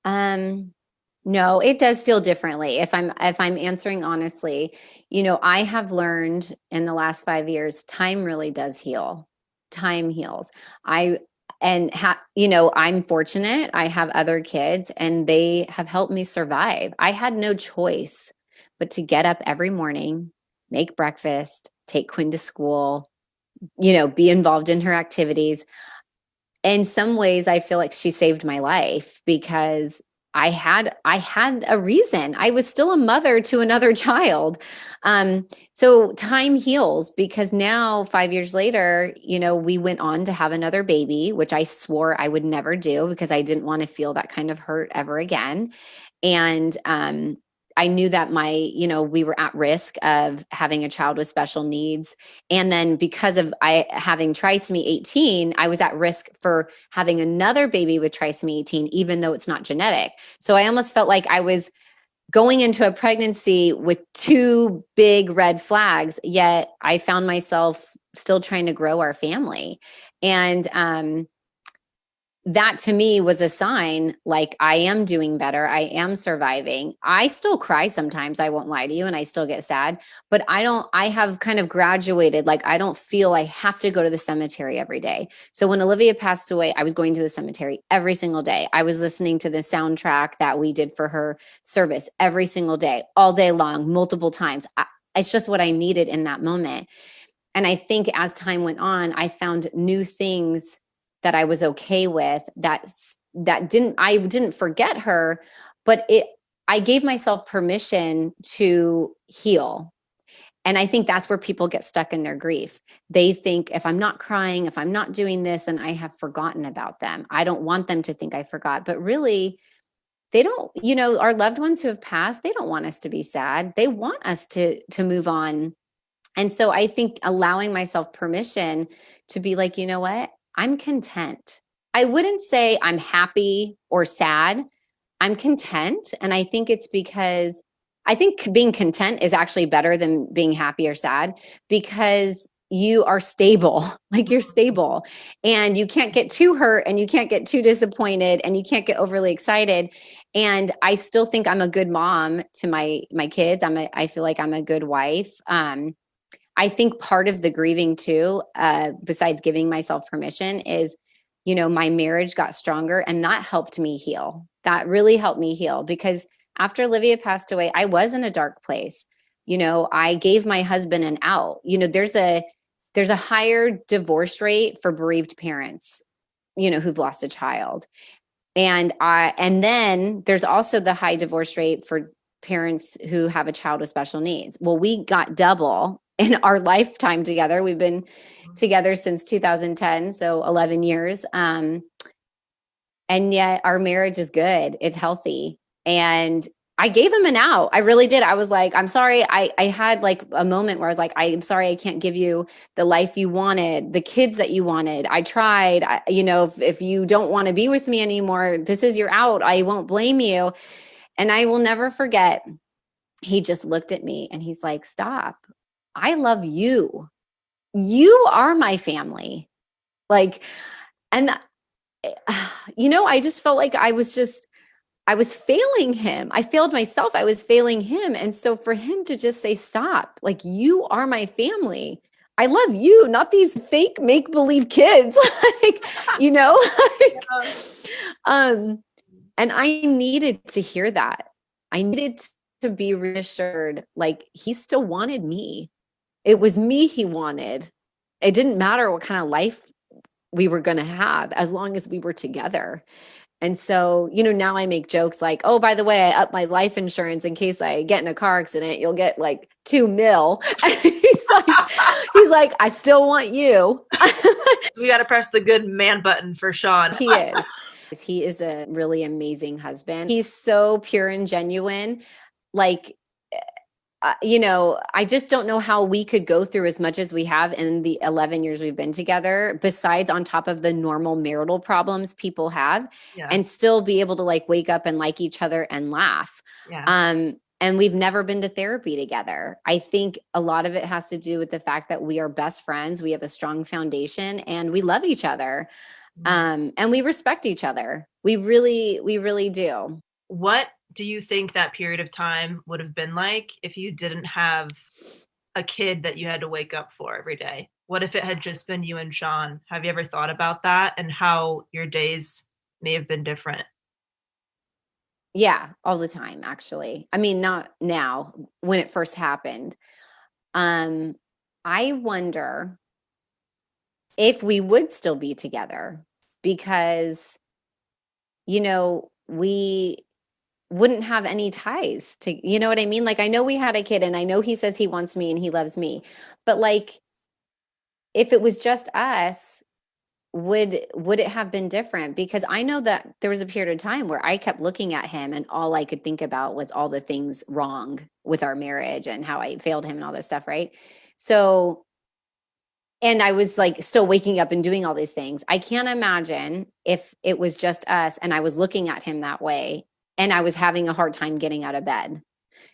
No, it does feel differently. If I'm answering honestly, I have learned in the last 5 years, time really does heal. Time heals. I'm fortunate. I have other kids and they have helped me survive. I had no choice but to get up every morning, make breakfast, take Quinn to school, be involved in her activities. In some ways, I feel like she saved my life because I had a reason. I was still a mother to another child. So time heals because now 5 years later, we went on to have another baby, which I swore I would never do because I didn't want to feel that kind of hurt ever again. And I knew that we were at risk of having a child with special needs. And then because of having trisomy 18, I was at risk for having another baby with trisomy 18, even though it's not genetic. So I almost felt like I was going into a pregnancy with 2 big red flags, yet I found myself still trying to grow our family. And that to me was a sign like I am doing better. I am surviving. I still cry sometimes. I won't lie to you. And I still get sad, but I have kind of graduated. Like I don't feel I have to go to the cemetery every day. So when Olivia passed away, I was going to the cemetery every single day. I was listening to the soundtrack that we did for her service every single day, all day long, multiple times. It's just what I needed in that moment. And I think as time went on, I found new things that I was okay with I didn't forget her, but I gave myself permission to heal. And I think that's where people get stuck in their grief. They think if I'm not crying, if I'm not doing this, then I have forgotten about them. I don't want them to think I forgot. But really, they don't, our loved ones who have passed, they don't want us to be sad. They want us to move on. And so I think allowing myself permission to be like, you know what? I'm content. I wouldn't say I'm happy or sad. I'm content. And I think it's because I think being content is actually better than being happy or sad, because you are stable, like you're stable, and you can't get too hurt and you can't get too disappointed and you can't get overly excited. And I still think I'm a good mom to my kids. I feel like I'm a good wife. I think part of the grieving too, besides giving myself permission, is, my marriage got stronger, and that helped me heal. That really helped me heal, because after Olivia passed away, I was in a dark place. I gave my husband an out. There's a higher divorce rate for bereaved parents, who've lost a child. And then there's also the high divorce rate for parents who have a child with special needs. Well, we got double in our lifetime together. We've been together since 2010, so 11 years. And yet our marriage is good. It's healthy. And I gave him an out. I really did. I was like, I'm sorry. I had like a moment where I was like, I'm sorry, I can't give you the life you wanted, the kids that you wanted. I tried, if you don't want to be with me anymore, this is your out. I won't blame you. And I will never forget. He just looked at me and he's like, stop. I love you. You are my family. Like, and I just felt like I was failing him. I failed myself. I was failing him. And so for him to just say, stop, like, you are my family. I love you, not these fake make-believe kids. like, and I needed to hear that. I needed to be reassured, like, he still wanted me. It was me he wanted. It didn't matter what kind of life we were going to have as long as we were together. And so, now I make jokes like, oh, by the way, I upped my life insurance in case I get in a car accident, you'll get like $2 million. he's like, I still want you. We got to press the good man button for Sean. He is. He is a really amazing husband. He's so pure and genuine. Like, I just don't know how we could go through as much as we have in the 11 years we've been together, besides on top of the normal marital problems people have, and still be able to like wake up and like each other and laugh. Yeah. And we've never been to therapy together. I think a lot of it has to do with the fact that we are best friends. We have a strong foundation and we love each other. And we respect each other. We really do. What do you think that period of time would have been like if you didn't have a kid that you had to wake up for every day? What if it had just been you and Sean? Have you ever thought about that and how your days may have been different? Yeah, all the time, actually. I mean, not now, when it first happened. I wonder if we would still be together, because, we wouldn't have any ties to, you know what I mean? Like, I know we had a kid and I know he says he wants me and he loves me, but like, if it was just us, would it have been different? Because I know that there was a period of time where I kept looking at him and all I could think about was all the things wrong with our marriage and how I failed him and all this stuff. Right. So, and I was like still waking up and doing all these things. I can't imagine if it was just us and I was looking at him that way and I was having a hard time getting out of bed.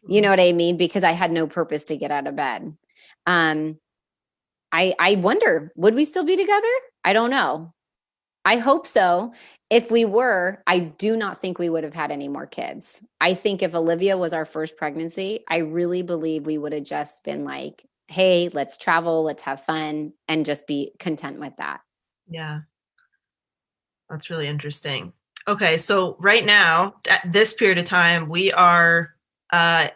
You know what I mean? Because I had no purpose to get out of bed. I wonder, would we still be together? I don't know. I hope so. If we were, I do not think we would have had any more kids. I think if Olivia was our first pregnancy, I really believe we would have just been like, hey, let's travel, let's have fun, and just be content with that. Yeah. That's really interesting. Okay, so right now, at this period of time, we are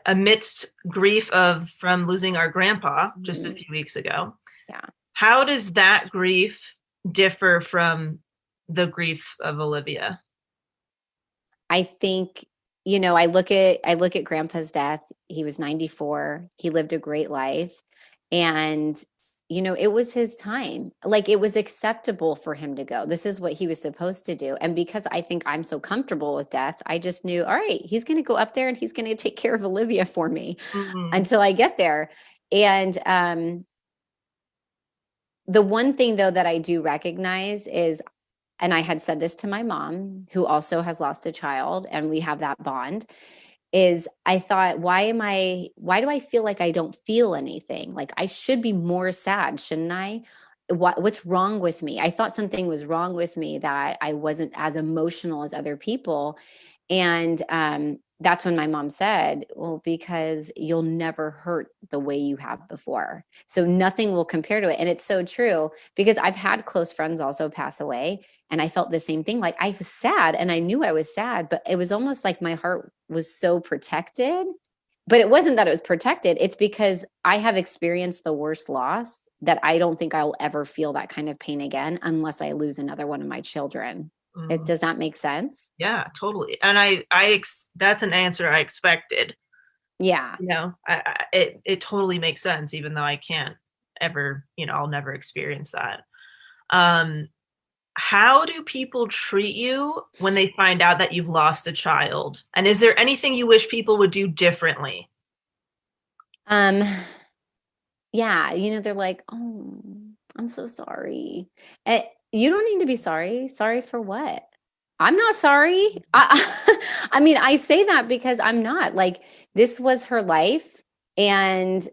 amidst grief from losing our grandpa just a few weeks ago. Yeah. How does that grief differ from the grief of Olivia? I think, I look at grandpa's death. He was 94. He lived a great life. And, it was his time. Like, it was acceptable for him to go. This is what he was supposed to do. And because I think I'm so comfortable with death, I just knew, all right, he's going to go up there and he's going to take care of Olivia for me until I get there. And the one thing, though, that I do recognize is, and I had said this to my mom, who also has lost a child, and we have that bond, is I thought, why do I feel like I don't feel anything? Like, I should be more sad, shouldn't I? What's wrong with me? I thought something was wrong with me, that I wasn't as emotional as other people. And that's when my mom said, well, because you'll never hurt the way you have before. So nothing will compare to it. And it's so true, because I've had close friends also pass away. And I felt the same thing. Like, I was sad and I knew I was sad, but it was almost like my heart was so protected. But it wasn't that it was protected. It's because I have experienced the worst loss that I don't think I'll ever feel that kind of pain again unless I lose another one of my children. Does that make sense? Yeah, totally. And that's an answer I expected. Yeah. It totally makes sense, even though I can't ever, I'll never experience that. How do people treat you when they find out that you've lost a child? And is there anything you wish people would do differently? Yeah, they're like, oh, I'm so sorry. You don't need to be sorry. Sorry for what? I'm not sorry. I mean, I say that because I'm not. Like, this was her life. And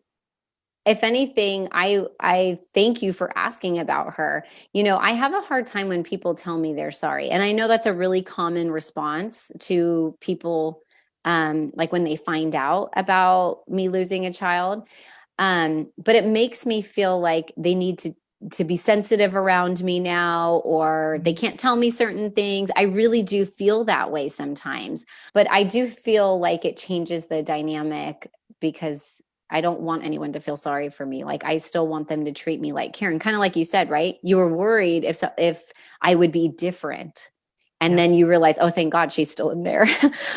if anything, I thank you for asking about her. I have a hard time when people tell me they're sorry. And I know that's a really common response to people, like when they find out about me losing a child. But it makes me feel like they need to be sensitive around me now, or they can't tell me certain things. I really do feel that way sometimes, but I do feel like it changes the dynamic, because I don't want anyone to feel sorry for me. Like, I still want them to treat me like Karyn, kind of like you said, right? You were worried if I would be different. And then you realize, oh, thank God she's still in there.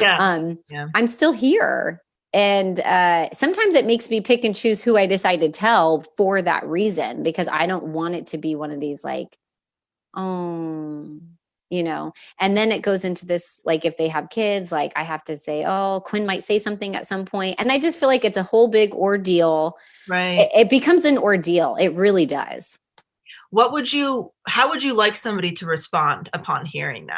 Yeah. I'm still here. And sometimes it makes me pick and choose who I decide to tell for that reason, because I don't want it to be one of these like, oh, and then it goes into this, like, if they have kids, like, I have to say, oh, Quinn might say something at some point. And I just feel like it's a whole big ordeal. Right. It becomes an ordeal. It really does. How would you like somebody to respond upon hearing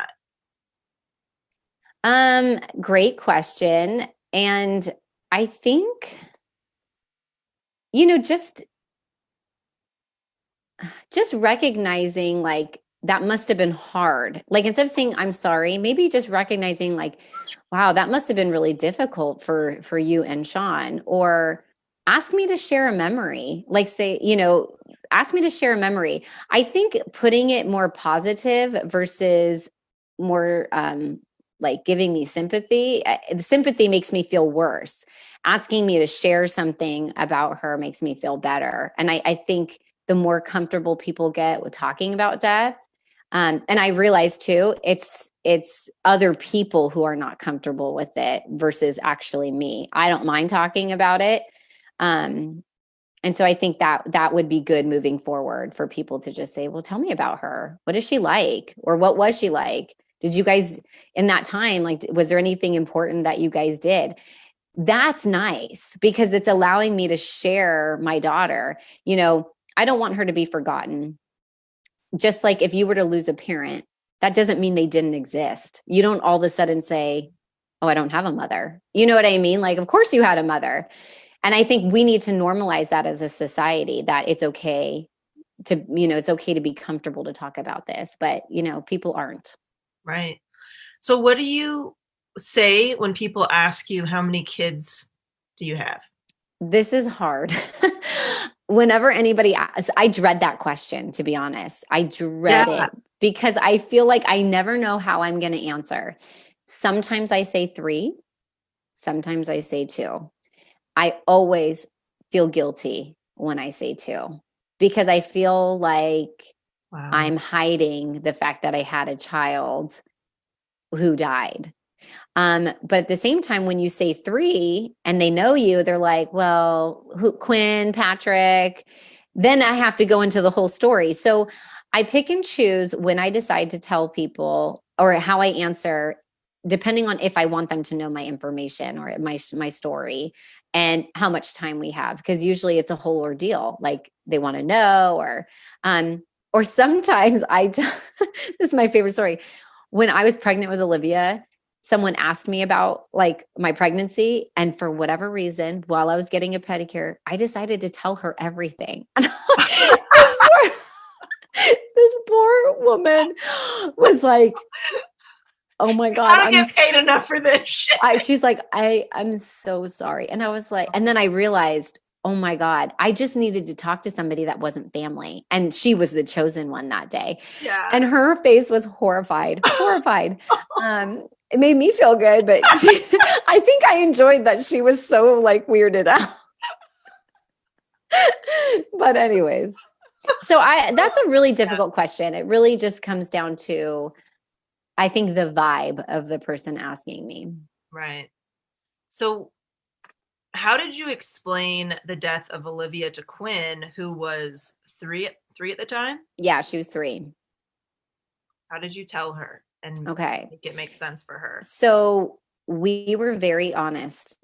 that? Great question. And I think, just recognizing, like, that must have been hard. Like, instead of saying I'm sorry, maybe just recognizing, like, wow, that must have been really difficult for you and Sean. Or ask me to share a memory. Like, say, ask me to share a memory. I think putting it more positive versus more like giving me sympathy. The sympathy makes me feel worse. Asking me to share something about her makes me feel better. And I think the more comfortable people get with talking about death, and I realize too, it's other people who are not comfortable with it versus actually me. I don't mind talking about it. And so I think that would be good moving forward, for people to just say, well, tell me about her. What is she like? Or what was she like? Did you guys, in that time, like, was there anything important that you guys did? That's nice, because it's allowing me to share my daughter. I don't want her to be forgotten. Just like if you were to lose a parent, that doesn't mean they didn't exist. You don't all of a sudden say, oh, I don't have a mother. You know what I mean? Like, of course you had a mother. And I think we need to normalize that as a society, that it's okay it's okay to be comfortable to talk about this, but people aren't. Right. So what do you say when people ask you, how many kids do you have? This is hard. Whenever anybody asks, I dread that question, to be honest. I dread it, because I feel like I never know how I'm going to answer. Sometimes I say 3, sometimes I say 2. I always feel guilty when I say 2, because I feel like I'm hiding the fact that I had a child who died. But at the same time, when you say 3 and they know you, they're like, well, Quinn, Patrick, then I have to go into the whole story. So I pick and choose when I decide to tell people or how I answer, depending on if I want them to know my information or my story and how much time we have. Because usually it's a whole ordeal. Like they want to know, or sometimes this is my favorite story. When I was pregnant with Olivia, someone asked me about like my pregnancy. And for whatever reason, while I was getting a pedicure, I decided to tell her everything. This poor woman was like, oh my God. I don't get paid enough for this shit. She's like, I'm so sorry. And I was like, and then I realized, oh my God, I just needed to talk to somebody that wasn't family. And she was the chosen one that day. Yeah. And her face was horrified. It made me feel good, but I think I enjoyed that she was so like weirded out. But anyways, so that's a really difficult question. It really just comes down to, I think, the vibe of the person asking me. Right. So how did you explain the death of Olivia to Quinn, who was three at the time? Yeah, she was 3. How did you tell her and make it make sense for her? So we were very honest,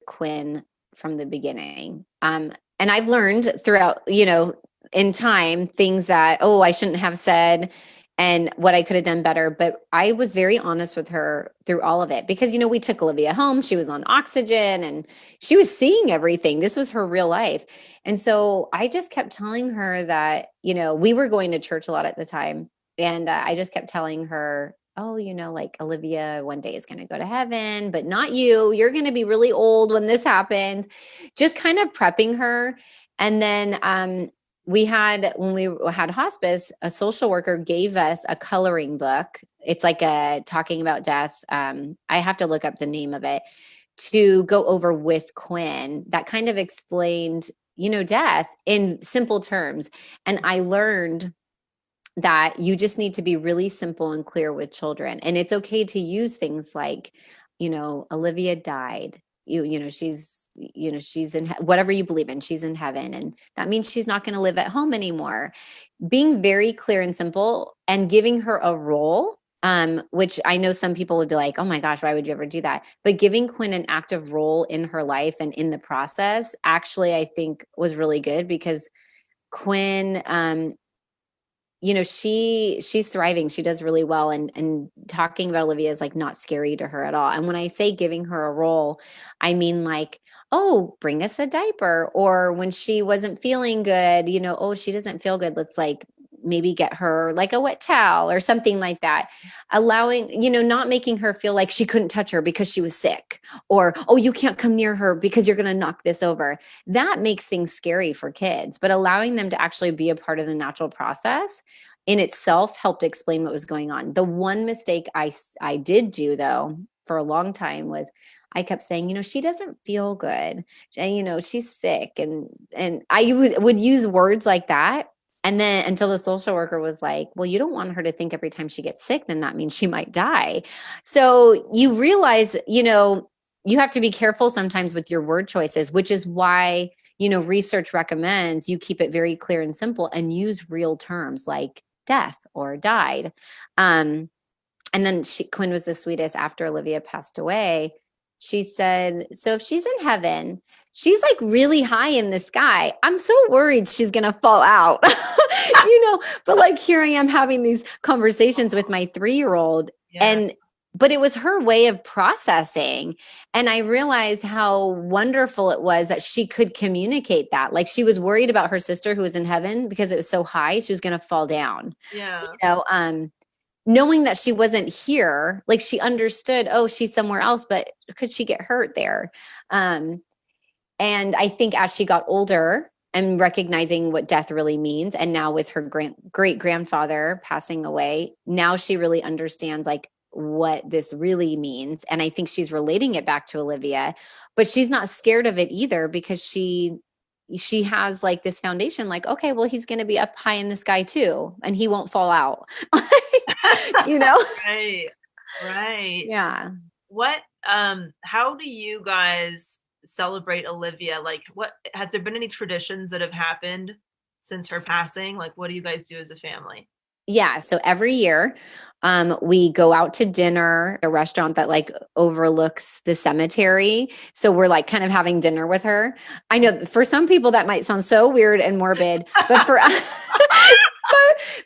Quinn, from the beginning. And I've learned throughout, in time, things that, I shouldn't have said and what I could have done better. But I was very honest with her through all of it because, we took Olivia home. She was on oxygen and she was seeing everything. This was her real life. And so I just kept telling her that, we were going to church a lot at the time. And I just kept telling her, like Olivia one day is going to go to heaven, but not you. You're going to be really old when this happens. Just kind of prepping her. And then when we had hospice, a social worker gave us a coloring book. It's like talking about death. I have to look up the name of it to go over with Quinn that kind of explained, death in simple terms. And I learned that you just need to be really simple and clear with children. And it's okay to use things like, Olivia died. She's in whatever you believe in, she's in heaven. And that means she's not going to live at home anymore. Being very clear and simple and giving her a role, which I know some people would be like, oh my gosh, why would you ever do that? But giving Quinn an active role in her life and in the process, actually, I think was really good because Quinn, she's thriving. She does really well. And talking about Olivia is like not scary to her at all. And when I say giving her a role, I mean like, bring us a diaper. Or when she wasn't feeling good, she doesn't feel good. Let's like maybe get her like a wet towel or something like that. Allowing, not making her feel like she couldn't touch her because she was sick or, you can't come near her because you're going to knock this over. That makes things scary for kids, but allowing them to actually be a part of the natural process in itself helped explain what was going on. The one mistake I did do though, for a long time was I kept saying, she doesn't feel good and, she's sick. And I would use words like that. And then until the social worker was like, well, you don't want her to think every time she gets sick, then that means she might die. So you realize, you have to be careful sometimes with your word choices, which is why, research recommends you keep it very clear and simple and use real terms like death or died. And then Quinn was the sweetest after Olivia passed away. She said, so if she's in heaven, she's like really high in the sky. I'm so worried she's going to fall out, but like here I am having these conversations with my 3-year-old but it was her way of processing. And I realized how wonderful it was that she could communicate that. Like she was worried about her sister who was in heaven because it was so high, she was going to fall down. Yeah. Knowing that she wasn't here, like she understood, she's somewhere else, but could she get hurt there? And I think as she got older and recognizing what death really means, and now with her great grandfather passing away, now she really understands like what this really means. And I think she's relating it back to Olivia, but she's not scared of it either because she has like this foundation, like, okay, well, he's going to be up high in the sky too, and he won't fall out, Right. Right. Yeah. What how do you guys celebrate Olivia? Like what has there been any traditions that have happened since her passing? Like what do you guys do as a family? Yeah. So every year, we go out to dinner, a restaurant that like overlooks the cemetery. So we're like kind of having dinner with her. I know for some people that might sound so weird and morbid, but for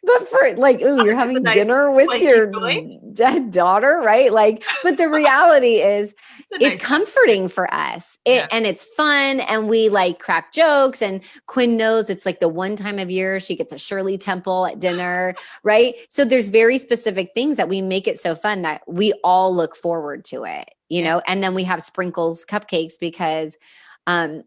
but for like, ooh, you're It's a having nice dinner with like your joy. dead daughter, right? Like, but the reality is It's a it's nice sacrifice. comforting for us. Yeah. And it's fun and we like crack jokes and Quinn knows it's like the one time of year she gets a Shirley Temple at dinner, right? So there's very specific things that we make it so fun that we all look forward to it, you Yeah. know? And then we have sprinkles cupcakes because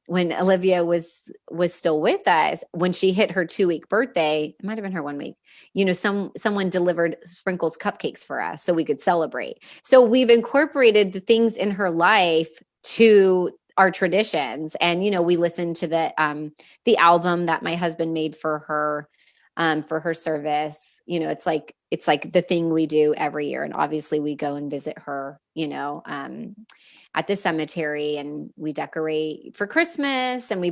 when Olivia was still with us, when she hit her 2-week birthday, it might have been her 1 week, you know, someone delivered sprinkles cupcakes for us so we could celebrate. So we've incorporated the things in her life to our traditions. And, you know, we listened to the album that my husband made for her service. You know, it's like the thing we do every year. And obviously we go and visit her, you know, at the cemetery and we decorate for Christmas and we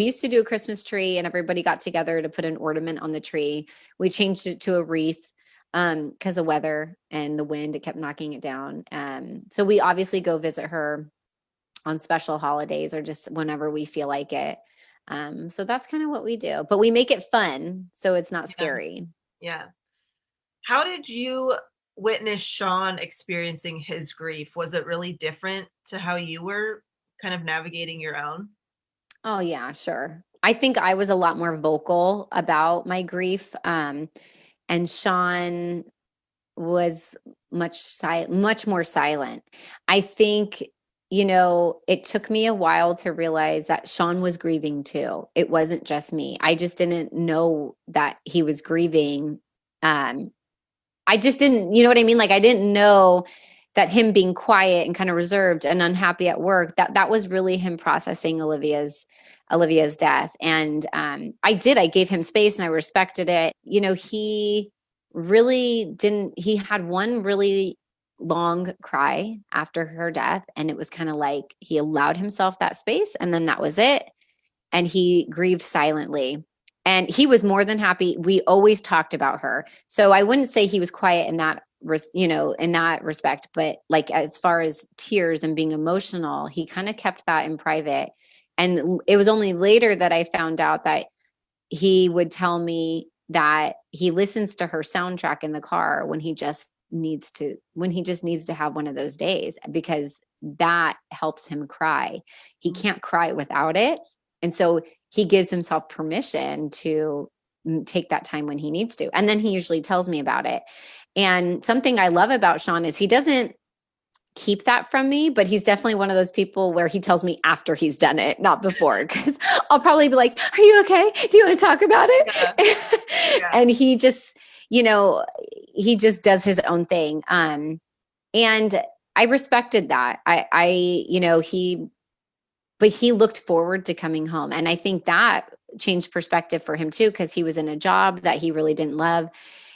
used to do a Christmas tree and everybody got together to put an ornament on the tree. We changed it to a wreath because of weather and the wind, it kept knocking it down. So we obviously go visit her on special holidays or just whenever we feel like it. So that's kind of what we do, but we make it fun. So it's not Yeah. scary. Yeah. How did you witness Sean experiencing his grief? Was it really different to how you were kind of navigating your own? Oh yeah, sure. I think I was a lot more vocal about my grief. And Sean was much more silent. I think, you know, it took me a while to realize that Sean was grieving too. It wasn't just me. I just didn't know that he was grieving. I just didn't, you know what I mean? Like I didn't know that him being quiet and kind of reserved and unhappy at work, that was really him processing Olivia's death. And I gave him space and I respected it. You know, he had one really long cry after her death. And it was kind of like he allowed himself that space and then that was it. And he grieved silently. And he was more than happy. We always talked about her. So I wouldn't say he was quiet in that, you know, in that respect, but like as far as tears and being emotional, he kind of kept that in private. And it was only later that I found out that he would tell me that he listens to her soundtrack in the car when he just needs to have one of those days because that helps him cry. He can't cry without it. And so he gives himself permission to take that time when he needs to. And then he usually tells me about it. And something I love about Sean is he doesn't keep that from me, but he's definitely one of those people where he tells me after he's done it, not before. Because I'll probably be like, "Are you okay? Do you want to talk about it?" Yeah. And he just, you know, he just does his own thing. And I respected that. You know, but he looked forward to coming home, and I think that changed perspective for him too, because he was in a job that he really didn't love.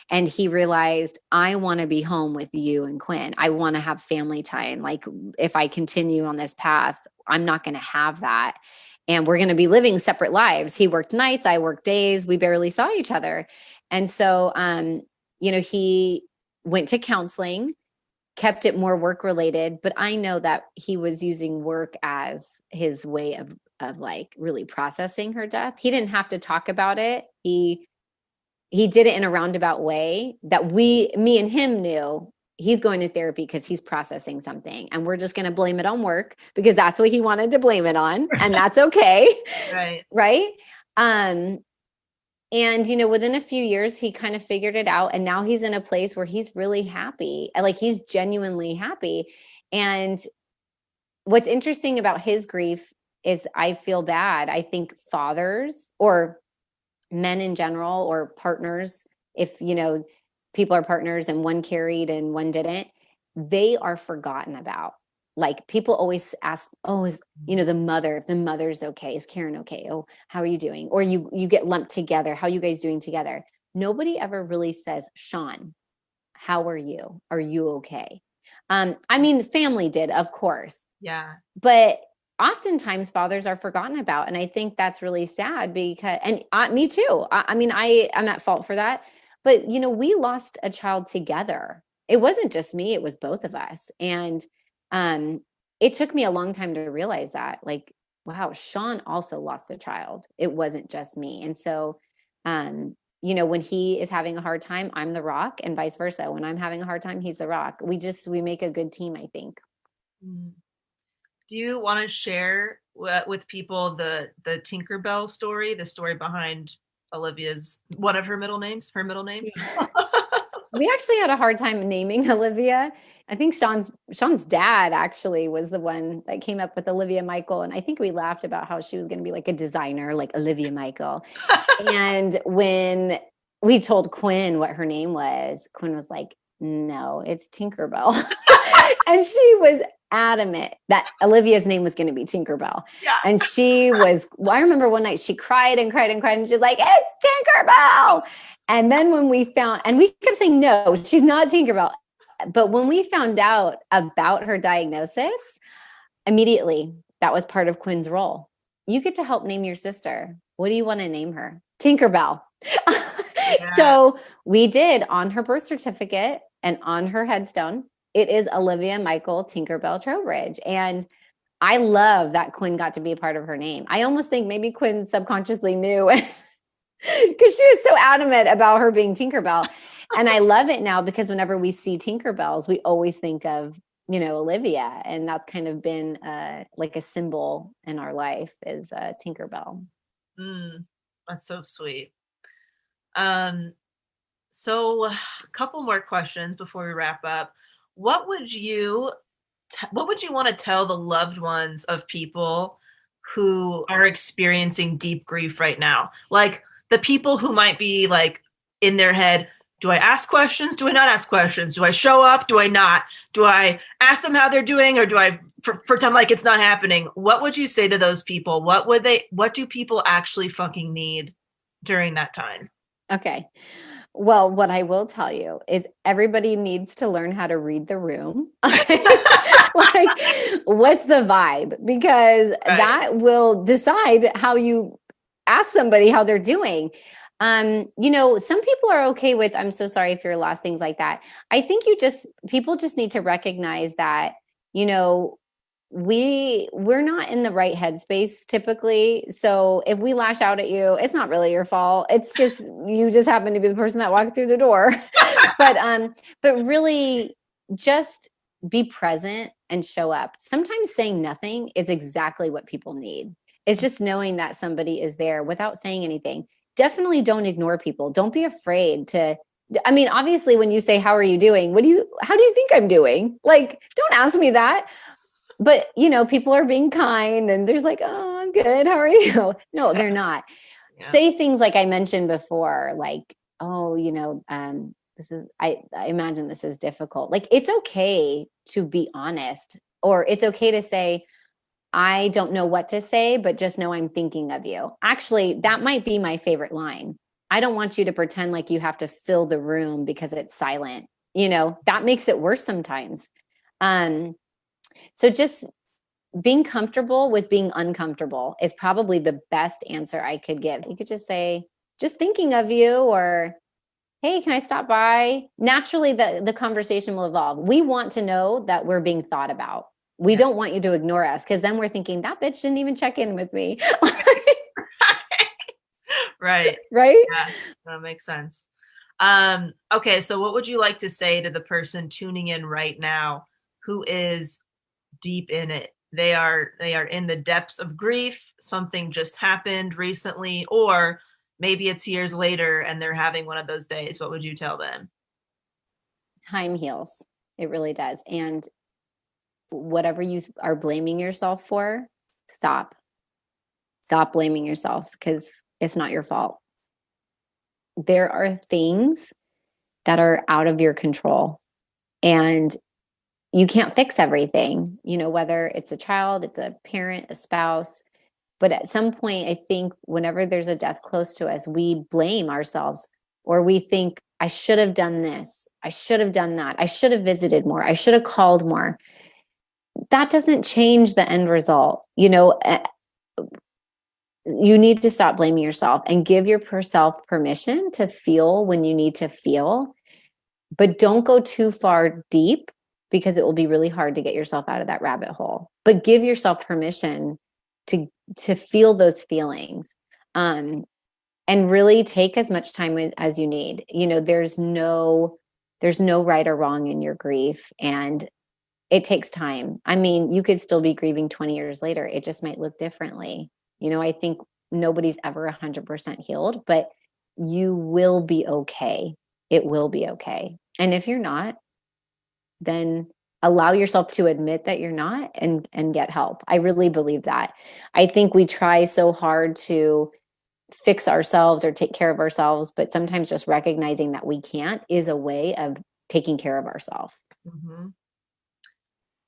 And he realized, I want to be home with you and Quinn. I want to have family time. Like, if I continue on this path, I'm not going to have that. And we're going to be living separate lives. He worked nights, I worked days. We barely saw each other. And so, you know, he went to counseling, kept it more work related, but I know that he was using work as his way of like really processing her death. He didn't have to talk about it. He did it in a roundabout way that me and him knew he's going to therapy because he's processing something and we're just going to blame it on work because that's what he wanted to blame it on. And that's okay. Right. Right. And, you know, within a few years, he kind of figured it out. And now he's in a place where he's really happy. Like he's genuinely happy. And what's interesting about his grief is I feel bad. I think fathers or men in general or partners, if, you know, people are partners and one carried and one didn't, they are forgotten about. Like people always ask, oh, is, you know, if the mother's okay, is Karyn okay? Oh, how are you doing? Or you get lumped together. How are you guys doing together? Nobody ever really says, Sean, how are you? Are you okay? I mean, family did, of course. Yeah. But oftentimes fathers are forgotten about. And I think that's really sad because, and me too. I mean, I'm at fault for that. But, we lost a child together. It wasn't just me, it was both of us. And it took me a long time to realize that, like, wow, Sean also lost a child. It wasn't just me. And so, when he is having a hard time, I'm the rock, and vice versa. When I'm having a hard time, he's the rock. We make a good team, I think. Mm. Do you want to share with people the Tinkerbell story, the story behind Olivia's, one of her middle names, her middle name? Yeah. We actually had a hard time naming Olivia. I think Sean's dad actually was the one that came up with Olivia Michael. And I think we laughed about how she was going to be like a designer, like Olivia Michael. And when we told Quinn what her name was, Quinn was like, no, it's Tinkerbell. And she was adamant that Olivia's name was going to be Tinkerbell. Yeah. And I remember one night she cried and cried and cried, and she's like, it's Tinkerbell. And then when we kept saying, no, she's not Tinkerbell. But when we found out about her diagnosis, immediately that was part of Quinn's role. You get to help name your sister. What do you want to name her? Tinkerbell. Yeah. So we did, on her birth certificate and on her headstone, it is Olivia Michael Tinkerbell Trowbridge. And I love that Quinn got to be a part of her name. I almost think maybe Quinn subconsciously knew because she was so adamant about her being Tinkerbell. And I love it now because whenever we see Tinkerbells, we always think of, Olivia. And that's kind of been like a symbol in our life, is Tinkerbell. That's so sweet. So a couple more questions before we wrap up. What would you want to tell the loved ones of people who are experiencing deep grief right now? Like the people who might be like in their head, do I ask questions? Do I not ask questions? Do I show up? Do I not? Do I ask them how they're doing, or do I pretend like it's not happening? What would you say to those people? What do people actually fucking need during that time? Okay. Well, what I will tell you is everybody needs to learn how to read the room. Like, what's the vibe? Because that will decide how you ask somebody how they're doing. Some people are okay with, I'm so sorry if you're lost, things like that. I think people just need to recognize that, we're not in the right headspace typically. So if we lash out at you, it's not really your fault. It's just, you just happen to be the person that walked through the door. But really just be present and show up. Sometimes saying nothing is exactly what people need. It's just knowing that somebody is there without saying anything. Definitely don't ignore people. Don't be afraid to, obviously when you say, how are you doing? How do you think I'm doing? Like, don't ask me that. But, people are being kind and there's like, oh, I'm good. How are you? No, they're not. Yeah. Say things like I mentioned before, like, oh, I imagine this is difficult. Like, it's okay to be honest, or it's okay to say, I don't know what to say, but just know I'm thinking of you. Actually, that might be my favorite line. I don't want you to pretend like you have to fill the room because it's silent. That makes it worse sometimes. So just being comfortable with being uncomfortable is probably the best answer I could give. You could just say, just thinking of you, or, hey, can I stop by? Naturally, the conversation will evolve. We want to know that we're being thought about. We don't want you to ignore us, because then we're thinking, that bitch didn't even check in with me. Right. Right? Yeah, that makes sense. Okay, so what would you like to say to the person tuning in right now who is deep in it? They are in the depths of grief. Something just happened recently, or maybe it's years later and they're having one of those days. What would you tell them? Time heals. It really does. And whatever you are blaming yourself for, stop blaming yourself, because it's not your fault. There are things that are out of your control, and you can't fix everything, whether it's a child, it's a parent, a spouse. But at some point, I think whenever there's a death close to us, we blame ourselves or we think, I should have done this, I should have done that, I should have visited more, I should have called more. That doesn't change the end result. You need to stop blaming yourself and give yourself permission to feel when you need to feel, but don't go too far deep, because it will be really hard to get yourself out of that rabbit hole. But give yourself permission to feel those feelings, and really take as much time as you need. There's no right or wrong in your grief, and it takes time. I mean, you could still be grieving 20 years later. It just might look differently. I think nobody's ever 100% healed, but you will be okay. It will be okay. And if you're not, then allow yourself to admit that you're not, and get help. I really believe that. I think we try so hard to fix ourselves or take care of ourselves, but sometimes just recognizing that we can't is a way of taking care of ourselves. Mm-hmm.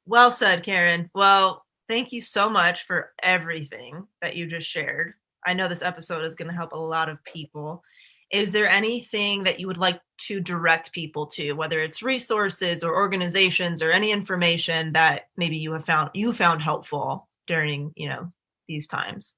Well said, Karyn. Well, thank you so much for everything that you just shared. I know this episode is going to help a lot of people. Is there anything that you would like to direct people to, whether it's resources or organizations or any information that maybe you found helpful during, these times?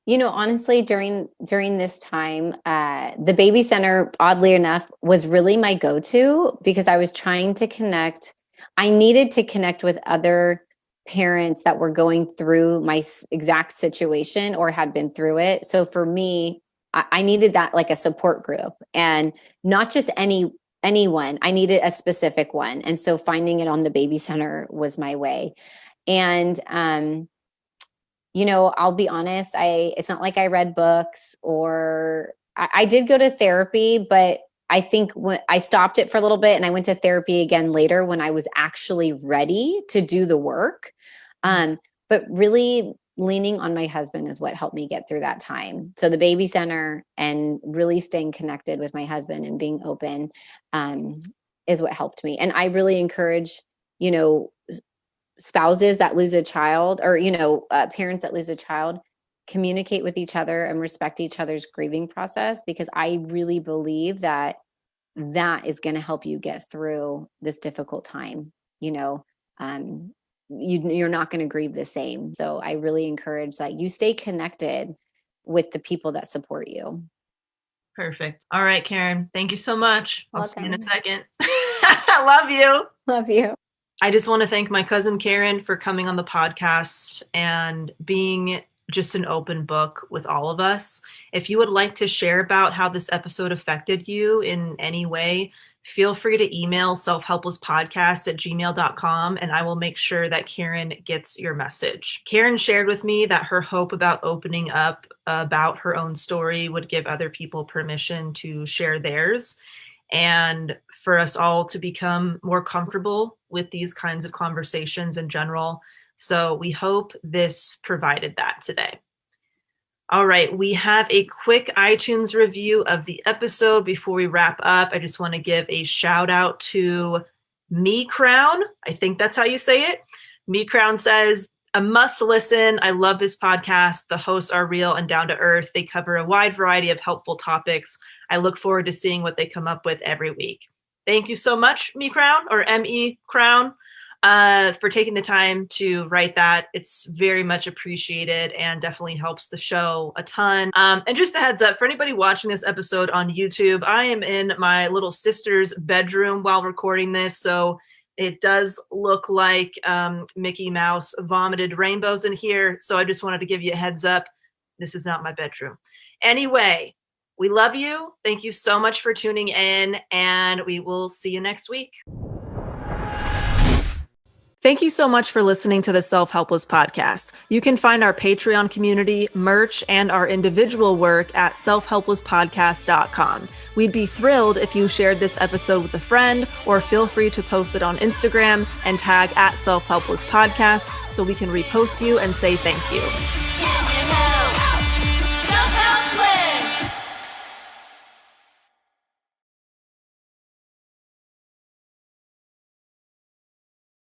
Honestly, during this time, the baby center, oddly enough, was really my go-to, because I was trying to connect. I needed to connect with other parents that were going through my exact situation or had been through it. So for me, I needed that, like a support group, and not just anyone. I needed a specific one. And so finding it on the baby center was my way. And, I'll be honest, it's not like I read books, or I did go to therapy, but I think when I stopped it for a little bit, and I went to therapy again later when I was actually ready to do the work. But really leaning on my husband is what helped me get through that time. So the baby center and really staying connected with my husband and being open is what helped me. And I really encourage, spouses that lose a child, or, parents that lose a child, communicate with each other and respect each other's grieving process, because I really believe that is going to help you get through this difficult time. You're not going to grieve the same. So I really encourage that you stay connected with the people that support you. Perfect. All right, Karyn, thank you so much. I'll see you in a Welcome. second. I love you. Love you. I just want to thank my cousin Karyn for coming on the podcast and being just an open book with all of us. If you would like to share about how this episode affected you in any way, feel free to email selfhelplesspodcast@gmail.com, and I will make sure that Karyn gets your message. Karyn shared with me that her hope about opening up about her own story would give other people permission to share theirs, and for us all to become more comfortable with these kinds of conversations in general. So we hope this provided that today. All right, we have a quick iTunes review of the episode before we wrap up. I just want to give a shout out to Me Crown. I think that's how you say it. Me Crown says, a must listen. I love this podcast. The hosts are real and down to earth. They cover a wide variety of helpful topics. I look forward to seeing what they come up with every week. Thank you so much, Me Crown, or M.E. Crown, for taking the time to write that. It's very much appreciated and definitely helps the show a ton. And just a heads up, for anybody watching this episode on YouTube, I am in my little sister's bedroom while recording this, so it does look like Mickey Mouse vomited rainbows in here. So I just wanted to give you a heads up. This is not my bedroom. Anyway, we love you. Thank you so much for tuning in, and we will see you next week. Thank you so much for listening to the Self-Helpless podcast. You can find our Patreon community, merch, and our individual work at selfhelplesspodcast.com. We'd be thrilled if you shared this episode with a friend, or feel free to post it on Instagram and tag @selfhelplesspodcast so we can repost you and say thank you.